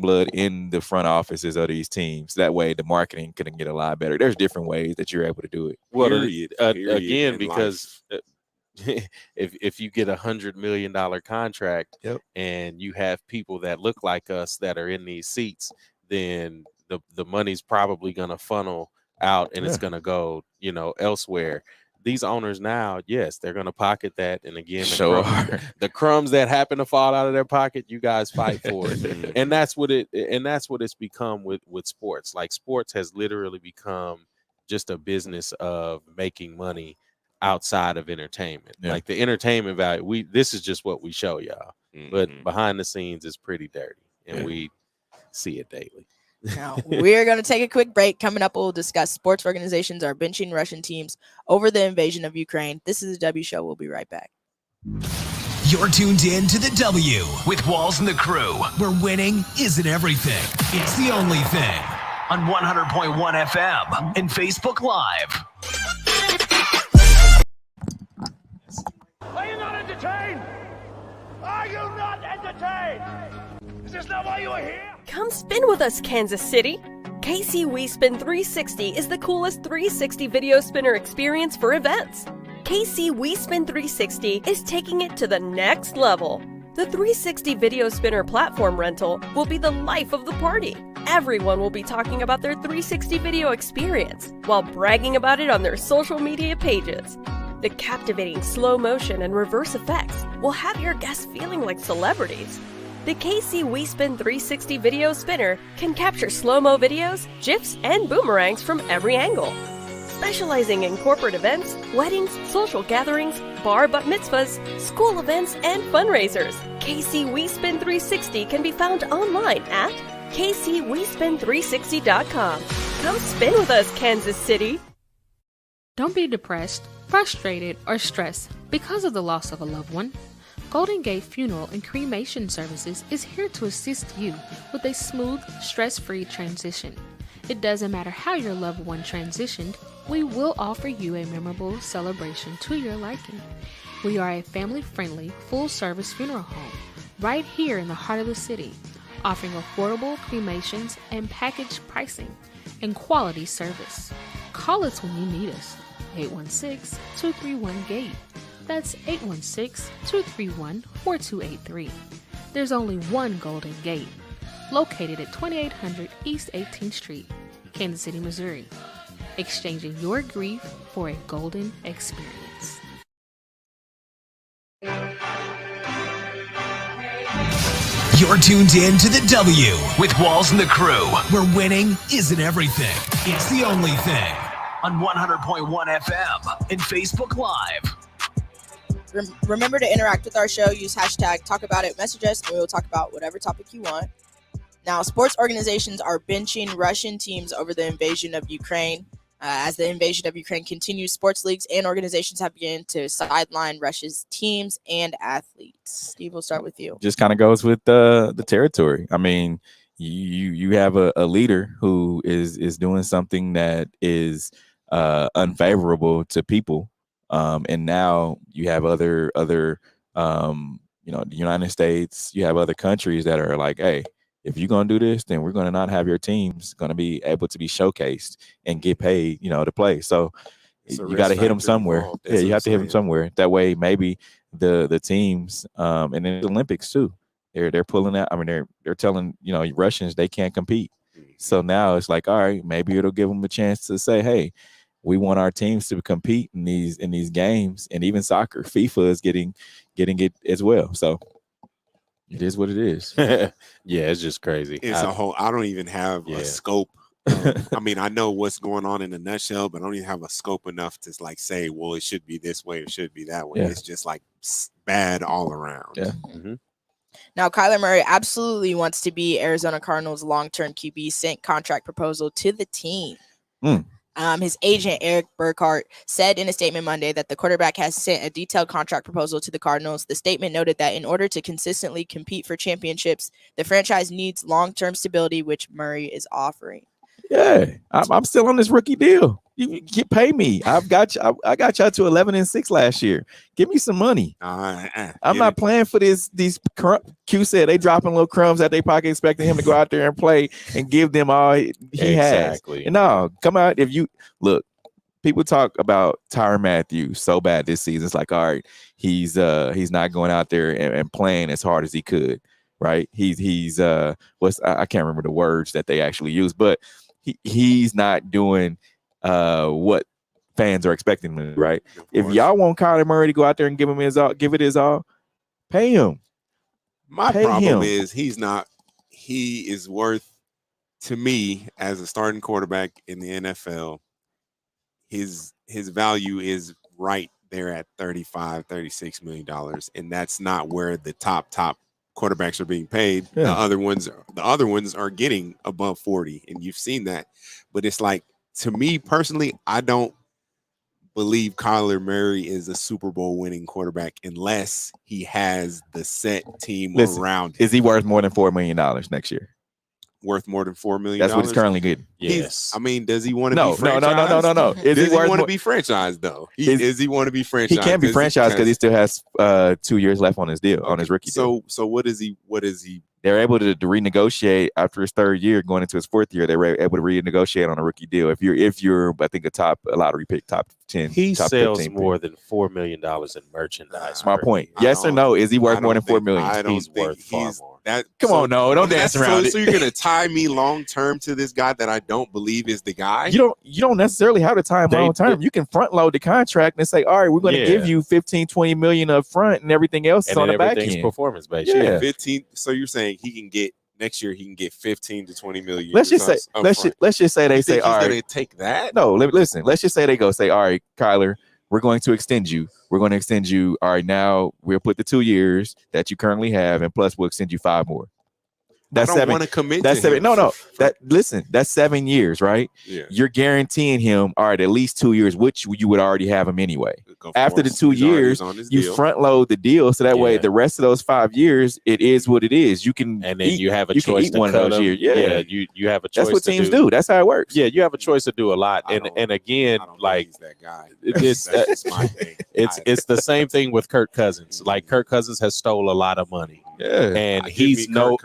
Speaker 15: blood in the front offices of these teams. That way the marketing can get a lot better. There's different ways that you're able to do it.
Speaker 6: Well, again, because if you get $100 million contract and you have people that look like us that are in these seats, then the money's probably going to funnel out and it's going to go, elsewhere. These owners now, yes, they're going to pocket that. And again, the crumbs that happen to fall out of their pocket, you guys fight for it. And that's what it's become with sports. Like, sports has literally become just a business of making money outside of entertainment. Like the entertainment value, this is just what we show y'all. But behind the scenes is pretty dirty, and we see it daily.
Speaker 7: Now, we're going to take a quick break. Coming up, we'll discuss sports organizations are benching Russian teams over the invasion of Ukraine. This is the W Show. We'll be right back.
Speaker 4: You're tuned in to the W with Walls and the Crew, where winning isn't everything. It's the only thing. On 100.1 FM and Facebook Live.
Speaker 16: Are you not entertained? Are you not entertained? Is this not why you are here?
Speaker 17: Come spin with us, Kansas City. KC WeSpin 360 is the coolest 360 video spinner experience for events. KC WeSpin 360 is taking it to the next level. The 360 video spinner platform rental will be the life of the party. Everyone will be talking about their 360 video experience while bragging about it on their social media pages. The captivating slow motion and reverse effects will have your guests feeling like celebrities. The KC WeSpin 360 video spinner can capture slow-mo videos, GIFs, and boomerangs from every angle. Specializing in corporate events, weddings, social gatherings, bar bat mitzvahs, school events, and fundraisers, KC WeSpin 360 can be found online at kcwespin360.com. Come spin with us, Kansas City.
Speaker 18: Don't be depressed, frustrated, or stressed because of the loss of a loved one. Golden Gate Funeral and Cremation Services is here to assist you with a smooth, stress-free transition. It doesn't matter how your loved one transitioned, we will offer you a memorable celebration to your liking. We are a family-friendly, full-service funeral home right here in the heart of the city, offering affordable cremations and package pricing and quality service. Call us when you need us. 816-231-GATE. That's 816-231-4283. There's only one Golden Gate, located at 2800 East 18th Street, Kansas City, Missouri. Exchanging your grief for a golden experience.
Speaker 4: You're tuned in to the W with Walls and the Crew, where winning isn't everything. It's the only thing. On 100.1 FM and Facebook Live.
Speaker 7: Remember to interact with our show. Use hashtag talk about it. Message us, and we will talk about whatever topic you want. Now, sports organizations are benching Russian teams over the invasion of Ukraine. As the invasion of Ukraine continues, sports leagues and organizations have begun to sideline Russia's teams and athletes. Steve, we'll start with you.
Speaker 5: Just kind of goes with the territory. I mean, you have a leader who is doing something that is unfavorable to people, and now you have other the United States. You have other countries that are like, hey, if you're going to do this, then we're going to not have your teams going to be able to be showcased and get paid, to play. So you got to hit them somewhere. Yeah, you have to hit them somewhere. That way, maybe the teams, and then the Olympics too, they're pulling out. I mean, they're telling, Russians they can't compete. So now it's like, all right, maybe it'll give them a chance to say, hey, we want our teams to compete in these games, and even soccer. FIFA is getting it as well. So it is what it is.
Speaker 6: Yeah, it's just crazy.
Speaker 8: It's a whole. I don't even have a scope. I mean, I know what's going on in a nutshell, but I don't even have a scope enough to say, well, it should be this way, it should be that way. Yeah. It's just like bad all around.
Speaker 5: Yeah.
Speaker 6: Mm-hmm.
Speaker 7: Now, Kylar Murray absolutely wants to be Arizona Cardinals' long-term QB, sent contract proposal to the team. His agent, Eric Burkhart, said in a statement Monday that the quarterback has sent a detailed contract proposal to the Cardinals. The statement noted that in order to consistently compete for championships, the franchise needs long-term stability, which Murray is offering.
Speaker 5: Yeah, I'm still on this rookie deal. You pay me. I got y'all to 11-6 last year. Give me some money. I'm not playing for these. Q said they dropping little crumbs at their pocket, expecting him to go out there and play and give them all he has. And no, come out. If you look, people talk about Tyrann Mathieu so bad this season. It's like, all right, he's not going out there and playing as hard as he could, right? He's I can't remember the words that they actually use, but he's not doing what fans are expecting him to do, right? If y'all want Kyler Murray to go out there and give it his all, pay him.
Speaker 8: My problem is he is worth, to me, as a starting quarterback in the NFL, his value is right there at $35-36 million, and that's not where the top quarterbacks are being paid. Yeah. The other ones are getting above 40, and you've seen that. But it's like, to me personally, I don't believe Kyler Murray is a Super Bowl winning quarterback unless he has the set team around him.
Speaker 5: Is he worth more than $4 million next year?
Speaker 8: Worth more than $4 million?
Speaker 5: That's what he's currently getting.
Speaker 8: Yes. I mean, does he want to be franchised?
Speaker 5: No.
Speaker 8: Does he want to be franchised, though? Does he want to be franchised?
Speaker 5: He can't be franchised because he still has 2 years left on his deal, on his rookie deal.
Speaker 8: So what is he?
Speaker 5: They're able to renegotiate after his third year, going into his fourth year. They were able to renegotiate on a rookie deal. If you're, I think, a lottery pick, top 10.
Speaker 6: He
Speaker 5: top
Speaker 6: sells
Speaker 5: 15
Speaker 6: more than $4 million in merchandise.
Speaker 5: That's my point. Yes or no? Is he worth more than $4 million?
Speaker 6: He's worth far more.
Speaker 5: Don't dance around it.
Speaker 8: So you're gonna tie me long term to this guy that I don't believe is the guy?
Speaker 5: You don't necessarily have to tie him long term. You can front load the contract and say, all right, we're going to give you $15-20 million up front, and everything else is on the back end.
Speaker 6: Performance based.
Speaker 5: Yeah.
Speaker 8: 15. So you're saying he can get next year? He can get 15 to 20 million.
Speaker 5: Let's just say they say, all right,
Speaker 8: gonna take that.
Speaker 5: No, listen. Let's just say they go say, all right, Kyler, we're going to extend you. We're going to extend you. All right, now we'll put the 2 years that you currently have, and plus we'll extend you 5 more. That's
Speaker 8: I don't
Speaker 5: 7.
Speaker 8: want to commit.
Speaker 5: That's
Speaker 8: to
Speaker 5: 7.
Speaker 8: Him.
Speaker 5: No. That's 7 years, right?
Speaker 8: Yeah.
Speaker 5: You're guaranteeing him, all right, at least 2 years, which you would already have him anyway. After the 2 years, you front load the deal, so that way the rest of those 5 years, it is what it is. You can,
Speaker 6: and then you have a choice to
Speaker 5: one of those years. Yeah,
Speaker 6: you have a choice.
Speaker 5: That's what teams do. That's how it works.
Speaker 6: Yeah, you have a choice to do a lot, and again, like
Speaker 8: that guy.
Speaker 6: That's my thing. It's the same thing with Kirk Cousins. Like Kirk Cousins has stole a lot of money.
Speaker 5: Yeah,
Speaker 6: and he's no.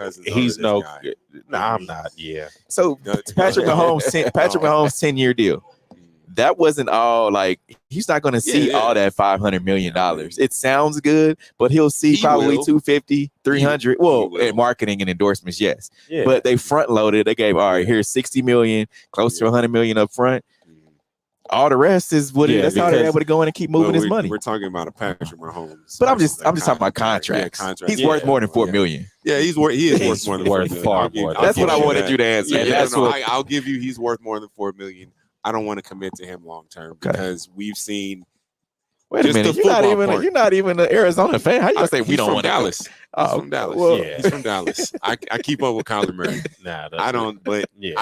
Speaker 6: Nah, I'm not. Yeah.
Speaker 5: So Patrick Mahomes' 10-year deal. That wasn't all like he's not going to see all that $500 million. It sounds good, but he'll see probably 250, 300. In marketing and endorsements, yes. Yeah. But they front loaded. They gave, all right, here's 60 million, close to 100 million up front. All the rest is what that's how they're able to go in and keep moving his money.
Speaker 8: We're talking about a Patrick Mahomes.
Speaker 5: But I'm just talking about contracts. He's worth more than $4 million.
Speaker 8: Yeah, he is worth more than $4 million.
Speaker 6: Far more.
Speaker 5: That's what I wanted you to answer.
Speaker 8: I'll give you he's worth more than $4 million. I don't want to commit to him long term because we've seen
Speaker 15: Wait a minute, you're not even an Arizona fan. How you gonna say we don't want
Speaker 8: Dallas?
Speaker 15: to?
Speaker 8: He's from Dallas.
Speaker 15: Well,
Speaker 8: Yeah, he's from Dallas. I keep up with Kylar Murray. I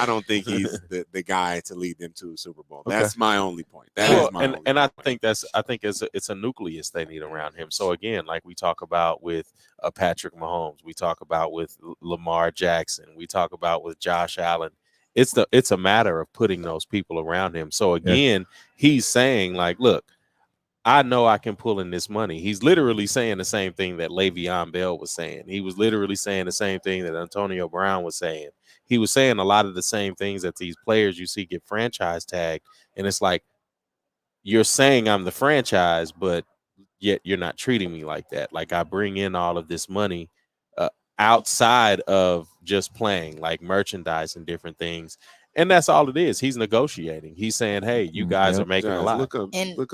Speaker 8: don't think he's the guy to lead them to a Super Bowl. That's my only point. I
Speaker 6: think it's a nucleus they need around him. So again, like we talk about with Patrick Mahomes, we talk about with Lamar Jackson, we talk about with Josh Allen. It's a matter of putting those people around him. So again, he's saying like, look, I know I can pull in this money. He's literally saying the same thing that Le'Veon Bell was saying. He was literally saying the same thing that Antonio Brown was saying. He was saying a lot of the same things that these players you see get franchise tagged. And it's like, you're saying I'm the franchise, but yet you're not treating me like that. Like I bring in all of this money outside of just playing, like merchandise and different things. And that's all it is. He's negotiating. He's saying, "Hey, you guys are making a lot."
Speaker 8: Look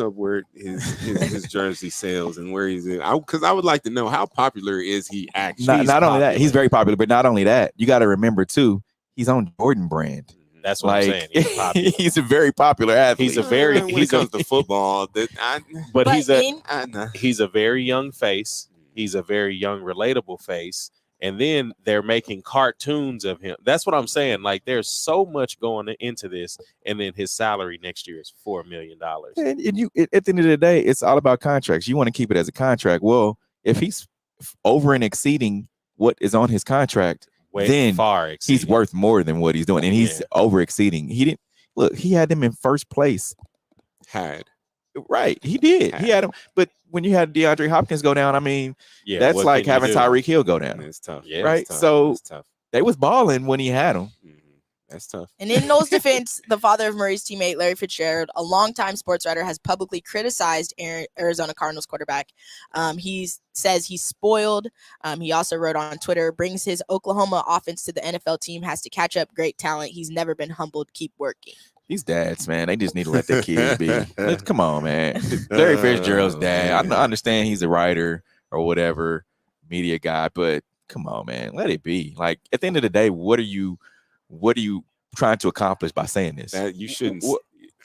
Speaker 8: up where his jersey sales and where he's in. Because I would like to know how popular is he actually.
Speaker 15: Not only that, he's very popular, but not only that, you got to remember too, he's on Jordan brand.
Speaker 6: That's what I'm saying. He's popular.
Speaker 15: He's a very popular athlete.
Speaker 6: He's a very
Speaker 8: when it comes to football,
Speaker 6: he's a very young face. He's a very young, relatable face. And then they're making cartoons of him. That's what I'm saying. Like there's so much going into this, and then his salary next year is $4 million.
Speaker 15: And you, at the end of the day, it's all about contracts. You want to keep it as a contract. Well, if he's over and exceeding what is on his contract, then he's worth more than what he's doing, and he's over exceeding. He had them in first place. Right, he did. He had him, but when you had DeAndre Hopkins go down, I mean, that's like having Tyreek Hill go down.
Speaker 8: It's tough.
Speaker 15: Yeah, right. So they was balling when he had him.
Speaker 8: That's tough.
Speaker 7: And in Noel's defense, the father of Murray's teammate, Larry Fitzgerald, a longtime sports writer, has publicly criticized Arizona Cardinals quarterback. He says he's spoiled. He also wrote on Twitter, brings his Oklahoma offense to the NFL team, has to catch up, great talent. He's never been humbled. Keep working.
Speaker 15: These dads, man, they just need to let their kids be. Come on, man. Larry Fitzgerald's dad. I understand he's a writer or whatever, media guy, but come on, man, let it be. Like at the end of the day, what are you trying to accomplish by saying this?
Speaker 8: That you shouldn't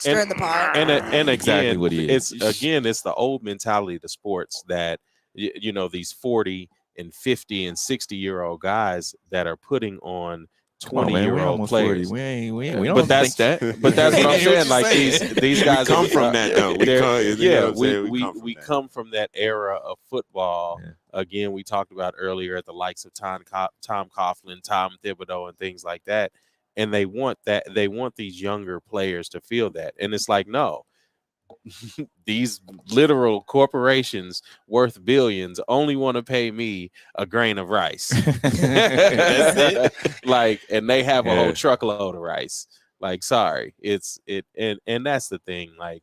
Speaker 7: stir the pot.
Speaker 6: And again,
Speaker 15: exactly what he is.
Speaker 6: It's the old mentality of the sports that these 40 and 50 and 60-year-old guys that are putting on 20-year-old players.
Speaker 15: We don't think that.
Speaker 6: But that's what I'm saying. Like these guys
Speaker 8: come from that though.
Speaker 6: We come from that era of football. Yeah. Again, we talked about earlier at the likes of Tom Coughlin, Tom Thibodeau, and things like that. And they want these younger players to feel that. And it's like, no. These literal corporations worth billions only want to pay me a grain of rice. That's it. Like, and they have a whole truckload of rice. Like, sorry, and that's the thing. Like,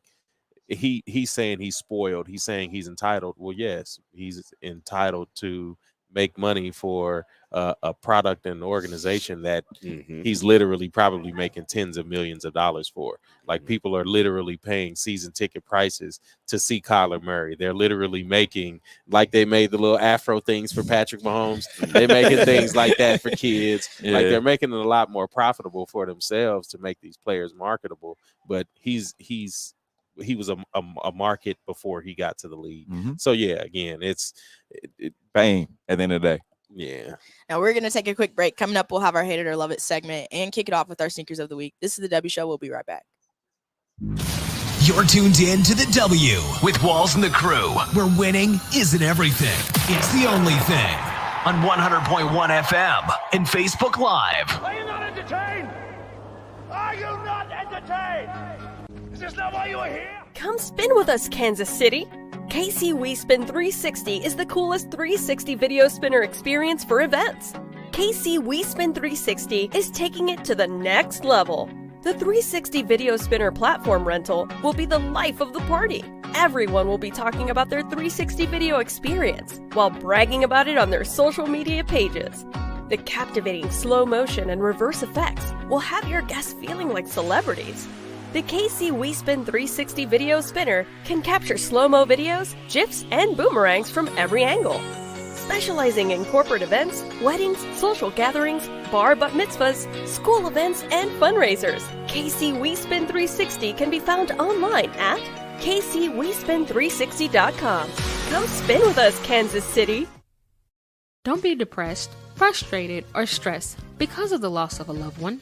Speaker 6: he's saying he's spoiled. He's saying he's entitled. Well, yes, he's entitled to make money for a product and organization that he's literally probably making tens of millions of dollars for. Like people are literally paying season ticket prices to see Kylar Murray. They're literally making, like they made the little Afro things for Patrick Mahomes. They're making things like that for kids. Yeah. Like they're making it a lot more profitable for themselves to make these players marketable. But he was a market before he got to the league. So yeah, again, it's
Speaker 15: bang at the end of the day.
Speaker 6: Yeah.
Speaker 7: Now we're gonna take a quick break. Coming up, we'll have our Hate It or Love It segment and kick it off with our Sneakers of the Week. This is the W Show. We'll be right back.
Speaker 4: You're tuned in to the W with Walls and the Crew, where winning isn't everything. It's the only thing. On 100.1 FM and Facebook Live.
Speaker 16: Are you not entertained? Are you not entertained? Is this not why you are here?
Speaker 17: Come spin with us, Kansas City. KC We Spin 360 is the coolest 360 video spinner experience for events. KC We Spin 360 is taking it to the next level. The 360 video spinner platform rental will be the life of the party. Everyone will be talking about their 360 video experience while bragging about it on their social media pages. The captivating slow motion and reverse effects will have your guests feeling like celebrities. The KC We Spin 360 video spinner can capture slow-mo videos, GIFs, and boomerangs from every angle. Specializing in corporate events, weddings, social gatherings, bar bat mitzvahs, school events, and fundraisers, KC We Spin 360 can be found online at KCWeSpin360.com. Come spin with us, Kansas City.
Speaker 18: Don't be depressed, frustrated, or stressed because of the loss of a loved one.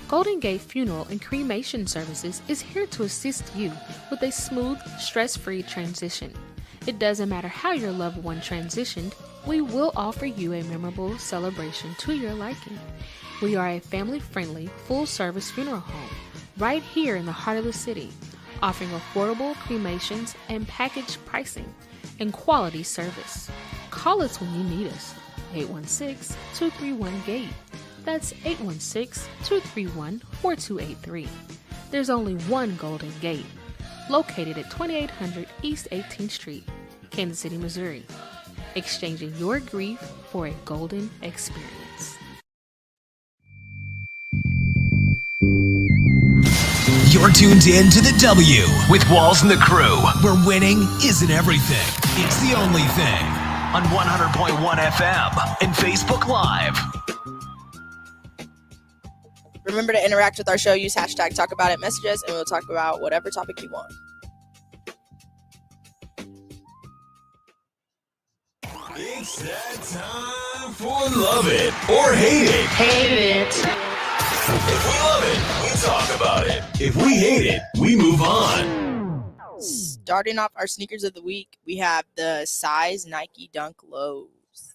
Speaker 18: Golden Gate Funeral and Cremation Services is here to assist you with a smooth, stress-free transition. It doesn't matter how your loved one transitioned, we will offer you a memorable celebration to your liking. We are a family-friendly, full-service funeral home right here in the heart of the city, offering affordable cremations and package pricing and quality service. Call us when you need us. 816-231-GATE. That's 816-231-4283. There's only one Golden Gate, located at 2800 East 18th Street, Kansas City, Missouri. Exchanging your grief for a golden experience.
Speaker 4: You're tuned in to the W with Walls and the Crew, where winning isn't everything. It's the only thing. On 100.1 FM and Facebook Live.
Speaker 7: Remember to interact with our show. Use hashtag Talk About It. Message us, and we'll talk about whatever topic you want.
Speaker 4: It's that time for Love It or Hate It.
Speaker 16: Hate it.
Speaker 4: If we love it, we talk about it. If we hate it, we move on.
Speaker 7: Starting off our sneakers of the week, we have the size Nike Dunk Lows.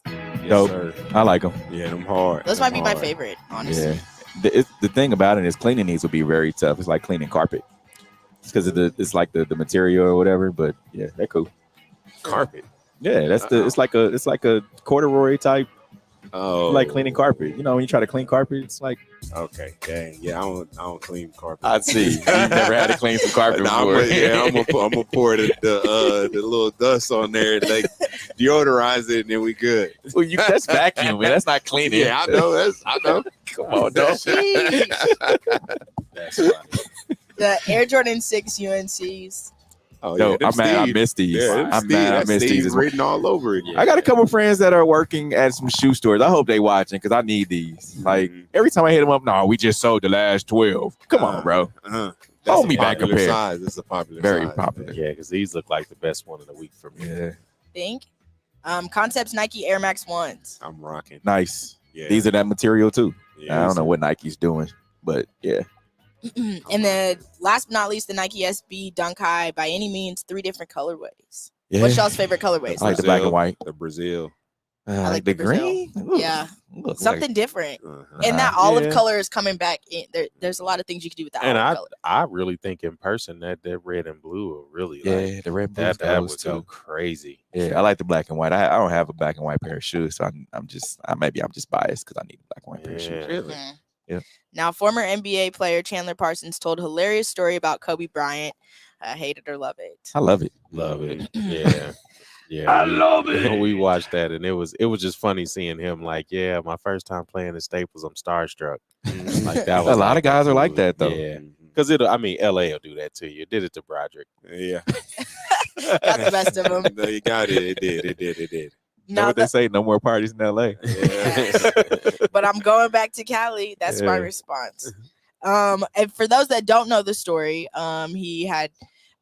Speaker 5: Dope. I like them.
Speaker 8: Yeah, them hard.
Speaker 7: Those might be my favorite, honestly.
Speaker 5: Yeah. The thing about it is cleaning these will be very tough. It's like cleaning carpet. It's because of it's like the material or whatever. But yeah, they're cool.
Speaker 8: Carpet.
Speaker 5: Yeah, that's it's like a corduroy type.
Speaker 8: Oh,
Speaker 5: like cleaning carpet. You know, when you try to clean carpet, it's like
Speaker 8: okay, dang, yeah. I don't clean carpet.
Speaker 5: I see. You've never had to clean some carpet before.
Speaker 8: I'm gonna pour the little dust on there and like deodorize it, and then we good.
Speaker 5: Well, that's vacuum, man. That's not cleaning.
Speaker 8: Yeah, I know. I know.
Speaker 5: Come on, dog.
Speaker 8: That's funny.
Speaker 7: The Air Jordan 6 UNCs.
Speaker 8: Oh,
Speaker 5: Yo,
Speaker 8: yeah,
Speaker 5: I'm mad I missed these.
Speaker 8: Yeah,
Speaker 5: I'm mad I missed these.
Speaker 8: Written all over it.
Speaker 5: I got a couple friends that are working at some shoe stores. I hope they watching because I need these. Like every time I hit them up, no, we just sold the last 12. Come on, bro. Hold me back compared.
Speaker 8: Size. It's a popular
Speaker 5: Very
Speaker 8: size.
Speaker 5: popular.
Speaker 6: Yeah, because these look like the best one of the week for me.
Speaker 5: Yeah.
Speaker 7: Think. Concepts Nike Air Max 1s.
Speaker 8: I'm rocking.
Speaker 5: Nice.
Speaker 8: Yeah.
Speaker 5: These are that material too.
Speaker 8: Yeah,
Speaker 5: I don't know what Nike's doing, but yeah.
Speaker 7: And then last but not least, the Nike SB Dunk High by any means, 3 different colorways.
Speaker 5: Yeah.
Speaker 7: What's y'all's favorite colorways?
Speaker 5: I like the black and white.
Speaker 8: The Brazil.
Speaker 5: I like the green.
Speaker 7: Yeah. Something different.
Speaker 8: Uh-huh.
Speaker 7: And that olive color is coming back. There's a lot of things you can do with that
Speaker 6: And
Speaker 7: olive color.
Speaker 6: I really think in person that red and blue are really
Speaker 5: The red and blue
Speaker 6: that would go crazy.
Speaker 5: Yeah, I like the black and white. I don't have a black and white pair of shoes, so I'm just biased because I need a black and white pair of shoes.
Speaker 6: Really?
Speaker 5: Yeah.
Speaker 7: Now, former NBA player Chandler Parsons told a hilarious story about Kobe Bryant. Hate it or love it.
Speaker 5: I love it.
Speaker 6: Love it. Yeah. Yeah.
Speaker 16: I love it.
Speaker 6: We watched that and it was just funny seeing him like, yeah, my first time playing at Staples, I'm starstruck. Like that was
Speaker 5: A lot of guys are like that though.
Speaker 6: Yeah. Because LA will do that to you. It did it to Broderick.
Speaker 8: Yeah.
Speaker 7: Got the best of them.
Speaker 8: No, you got it. It did.
Speaker 5: You know what they say? No more parties in LA.
Speaker 7: But I'm going back to Cali. That's my response. And for those that don't know the story, he had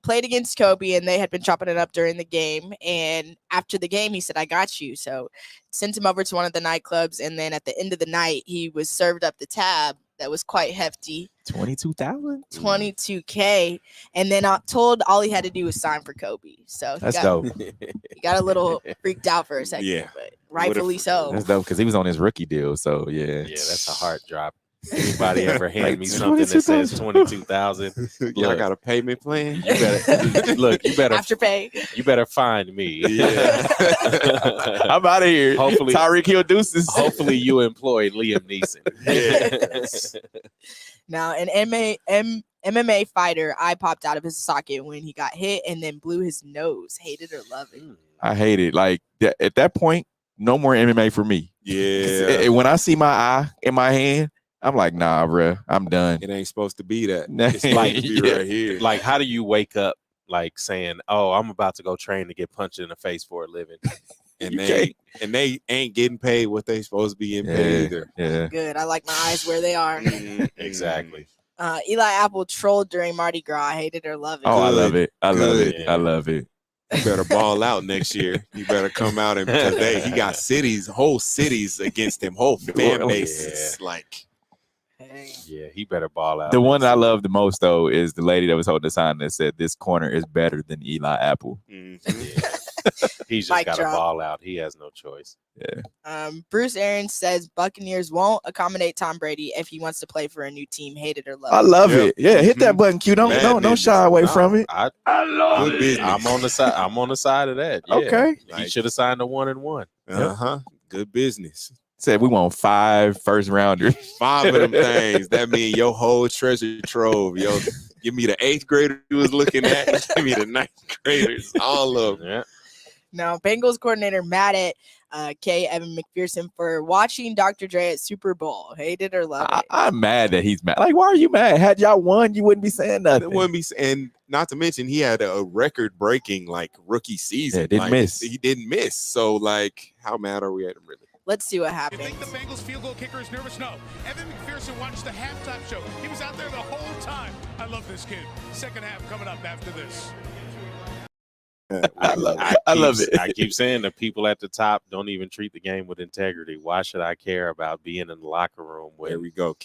Speaker 7: played against Kobe and they had been chopping it up during the game. And after the game, he said, I got you. So sent him over to one of the nightclubs. And then at the end of the night, he was served up the tab that was quite hefty.
Speaker 5: 22,000?
Speaker 7: 22K. And then told all he had to do was sign for Kobe. So
Speaker 5: That's dope.
Speaker 7: He got a little freaked out for a second,
Speaker 5: Yeah.
Speaker 7: but rightfully so.
Speaker 5: That's dope because he was on his rookie deal. So yeah.
Speaker 6: Yeah, that's a heart drop. Anybody ever hand me something that says 22,000?
Speaker 8: Y'all got a payment plan?
Speaker 6: You better look. You better
Speaker 7: Afterpay.
Speaker 6: You better find me.
Speaker 8: Yeah.
Speaker 5: I'm out of here.
Speaker 6: Hopefully,
Speaker 5: Tyreek Hill deuces.
Speaker 6: Hopefully, you employ Liam Neeson.
Speaker 7: Now, an MMA fighter, eye popped out of his socket when he got hit and then blew his nose. Hate it or love it.
Speaker 5: I hate it. Like at that point, no more MMA for me.
Speaker 8: Yeah.
Speaker 5: When I see my eye in my hand, I'm like, nah, bro, I'm done.
Speaker 8: It ain't supposed to be that. It's supposed to be right here.
Speaker 6: Like, how do you wake up like saying, "Oh, I'm about to go train to get punched in the face for a living,"
Speaker 8: and they ain't getting paid what they supposed to be getting paid either.
Speaker 5: Yeah.
Speaker 7: Good. I like my eyes where they are.
Speaker 6: Exactly.
Speaker 7: Eli Apple trolled during Mardi Gras. I hate it or love it.
Speaker 15: Oh, I love it. I love
Speaker 8: Good.
Speaker 15: it. I love it.
Speaker 8: You better ball out next year. You better come out and because he got whole cities against him, whole fan bases. Like,
Speaker 6: Yeah, he better ball out.
Speaker 15: The one that I love the most though is the lady that was holding the sign that said, "This corner is better than Eli Apple."
Speaker 6: He's just
Speaker 7: Mic
Speaker 6: got to
Speaker 7: drop.
Speaker 6: ball out. He has no choice.
Speaker 15: Yeah.
Speaker 7: Bruce Arians says Buccaneers won't accommodate Tom Brady if he wants to play for a new team. Hate it or love it.
Speaker 15: I love it. Yeah, hit that button, Q. Don't shy away from it.
Speaker 6: I
Speaker 8: love it.
Speaker 6: I'm on the side. I'm on the side of that. Yeah.
Speaker 15: Okay.
Speaker 6: He should have signed a 1-1.
Speaker 8: Good business.
Speaker 15: Said we want 5 first rounders.
Speaker 8: 5 of them things. That means your whole treasure trove. Yo, give me the 8th grader you was looking at. Give me the 9th graders. All of them.
Speaker 6: Yeah.
Speaker 7: Now, Bengals coordinator mad at Evan McPherson for watching Dr. Dre at Super Bowl. Hate it or love it.
Speaker 15: I'm mad that he's mad. Like, why are you mad? Had y'all won, you wouldn't be saying nothing.
Speaker 8: It wouldn't be, and not to mention he had a record-breaking rookie season.
Speaker 15: Yeah, didn't miss.
Speaker 8: He didn't miss. So how mad are we at him really?
Speaker 7: Let's see what happens.
Speaker 16: You think the Bengals field goal kicker is nervous? No. Evan McPherson watched the halftime show. He was out there the whole time. I love this kid. Second half coming up after this.
Speaker 15: I love it.
Speaker 6: I keep saying the people at the top don't even treat the game with integrity. Why should I care about being in the locker room where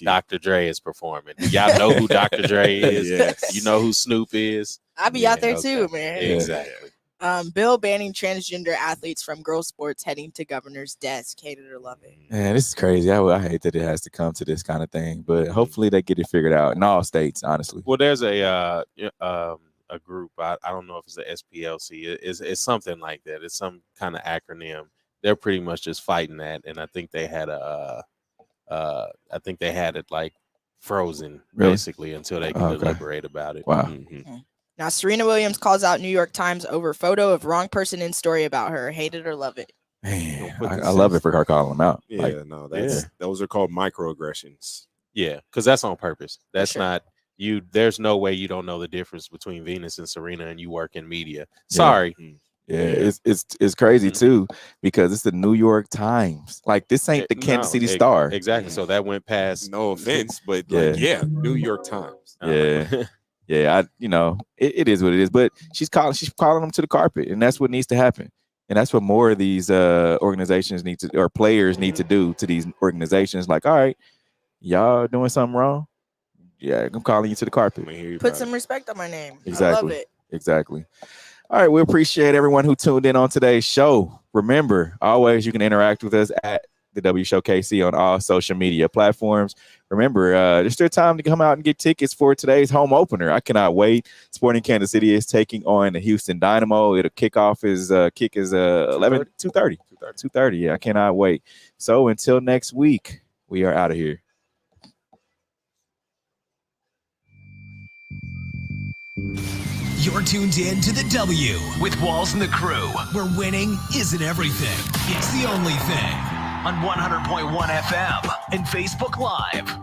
Speaker 6: Dr. Dre is performing? Y'all know who Dr. Dre is.
Speaker 8: Yes.
Speaker 6: You know who Snoop is.
Speaker 7: I'll be out there too, man.
Speaker 6: Exactly.
Speaker 7: Bill banning transgender athletes from girls sports heading to governor's desk. Hate it or love it.
Speaker 15: Man, this is crazy. I hate that it has to come to this kind of thing, but hopefully they get it figured out in all states, honestly.
Speaker 6: Well, there's a group. I don't know if it's the SPLC. It's something like that. It's some kind of acronym. They're pretty much just fighting that, and I think they had it like frozen basically until they can deliberate about it.
Speaker 15: Wow.
Speaker 7: Now, Serena Williams calls out New York Times over photo of wrong person in story about her. Hate it or love it.
Speaker 15: Man, I love it for her calling them out.
Speaker 8: Yeah, those are called microaggressions.
Speaker 6: Yeah, because that's on purpose. That's not you. There's no way you don't know the difference between Venus and Serena, and you work in media. Sorry.
Speaker 15: Yeah, it's crazy too because it's the New York Times. Like this ain't the Kansas City Star.
Speaker 6: Exactly. So that went past.
Speaker 8: No offense, but New York Times.
Speaker 15: Yeah. Yeah, it is what it is. But she's calling them to the carpet, and that's what needs to happen. And that's what more of these organizations need to, or players need to do to these organizations. Like, all right, y'all doing something wrong? Yeah, I'm calling you to the carpet.
Speaker 7: Put some respect on my name.
Speaker 15: Exactly.
Speaker 7: I love it.
Speaker 15: Exactly. All right, we appreciate everyone who tuned in on today's show. Remember, always you can interact with us at the W Show KC on all social media platforms. Remember, there's still time to come out and get tickets for today's home opener. I cannot wait. Sporting Kansas City is taking on the Houston Dynamo. It'll kick is 2:30. Yeah, I cannot wait. So until next week, we are out of here.
Speaker 4: You're tuned in to the W with Walls and the Crew, where winning isn't everything. It's the only thing. On 100.1 FM and Facebook Live.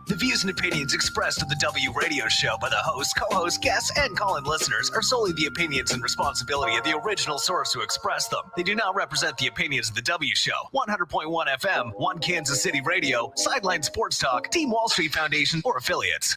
Speaker 4: The views and opinions expressed on the W Radio Show by the host, co-host, guests, and call-in listeners are solely the opinions and responsibility of the original source who expressed them. They do not represent the opinions of the W Show, 100.1 FM, One Kansas City Radio, Sideline Sports Talk, Team Wall Street Foundation, or affiliates.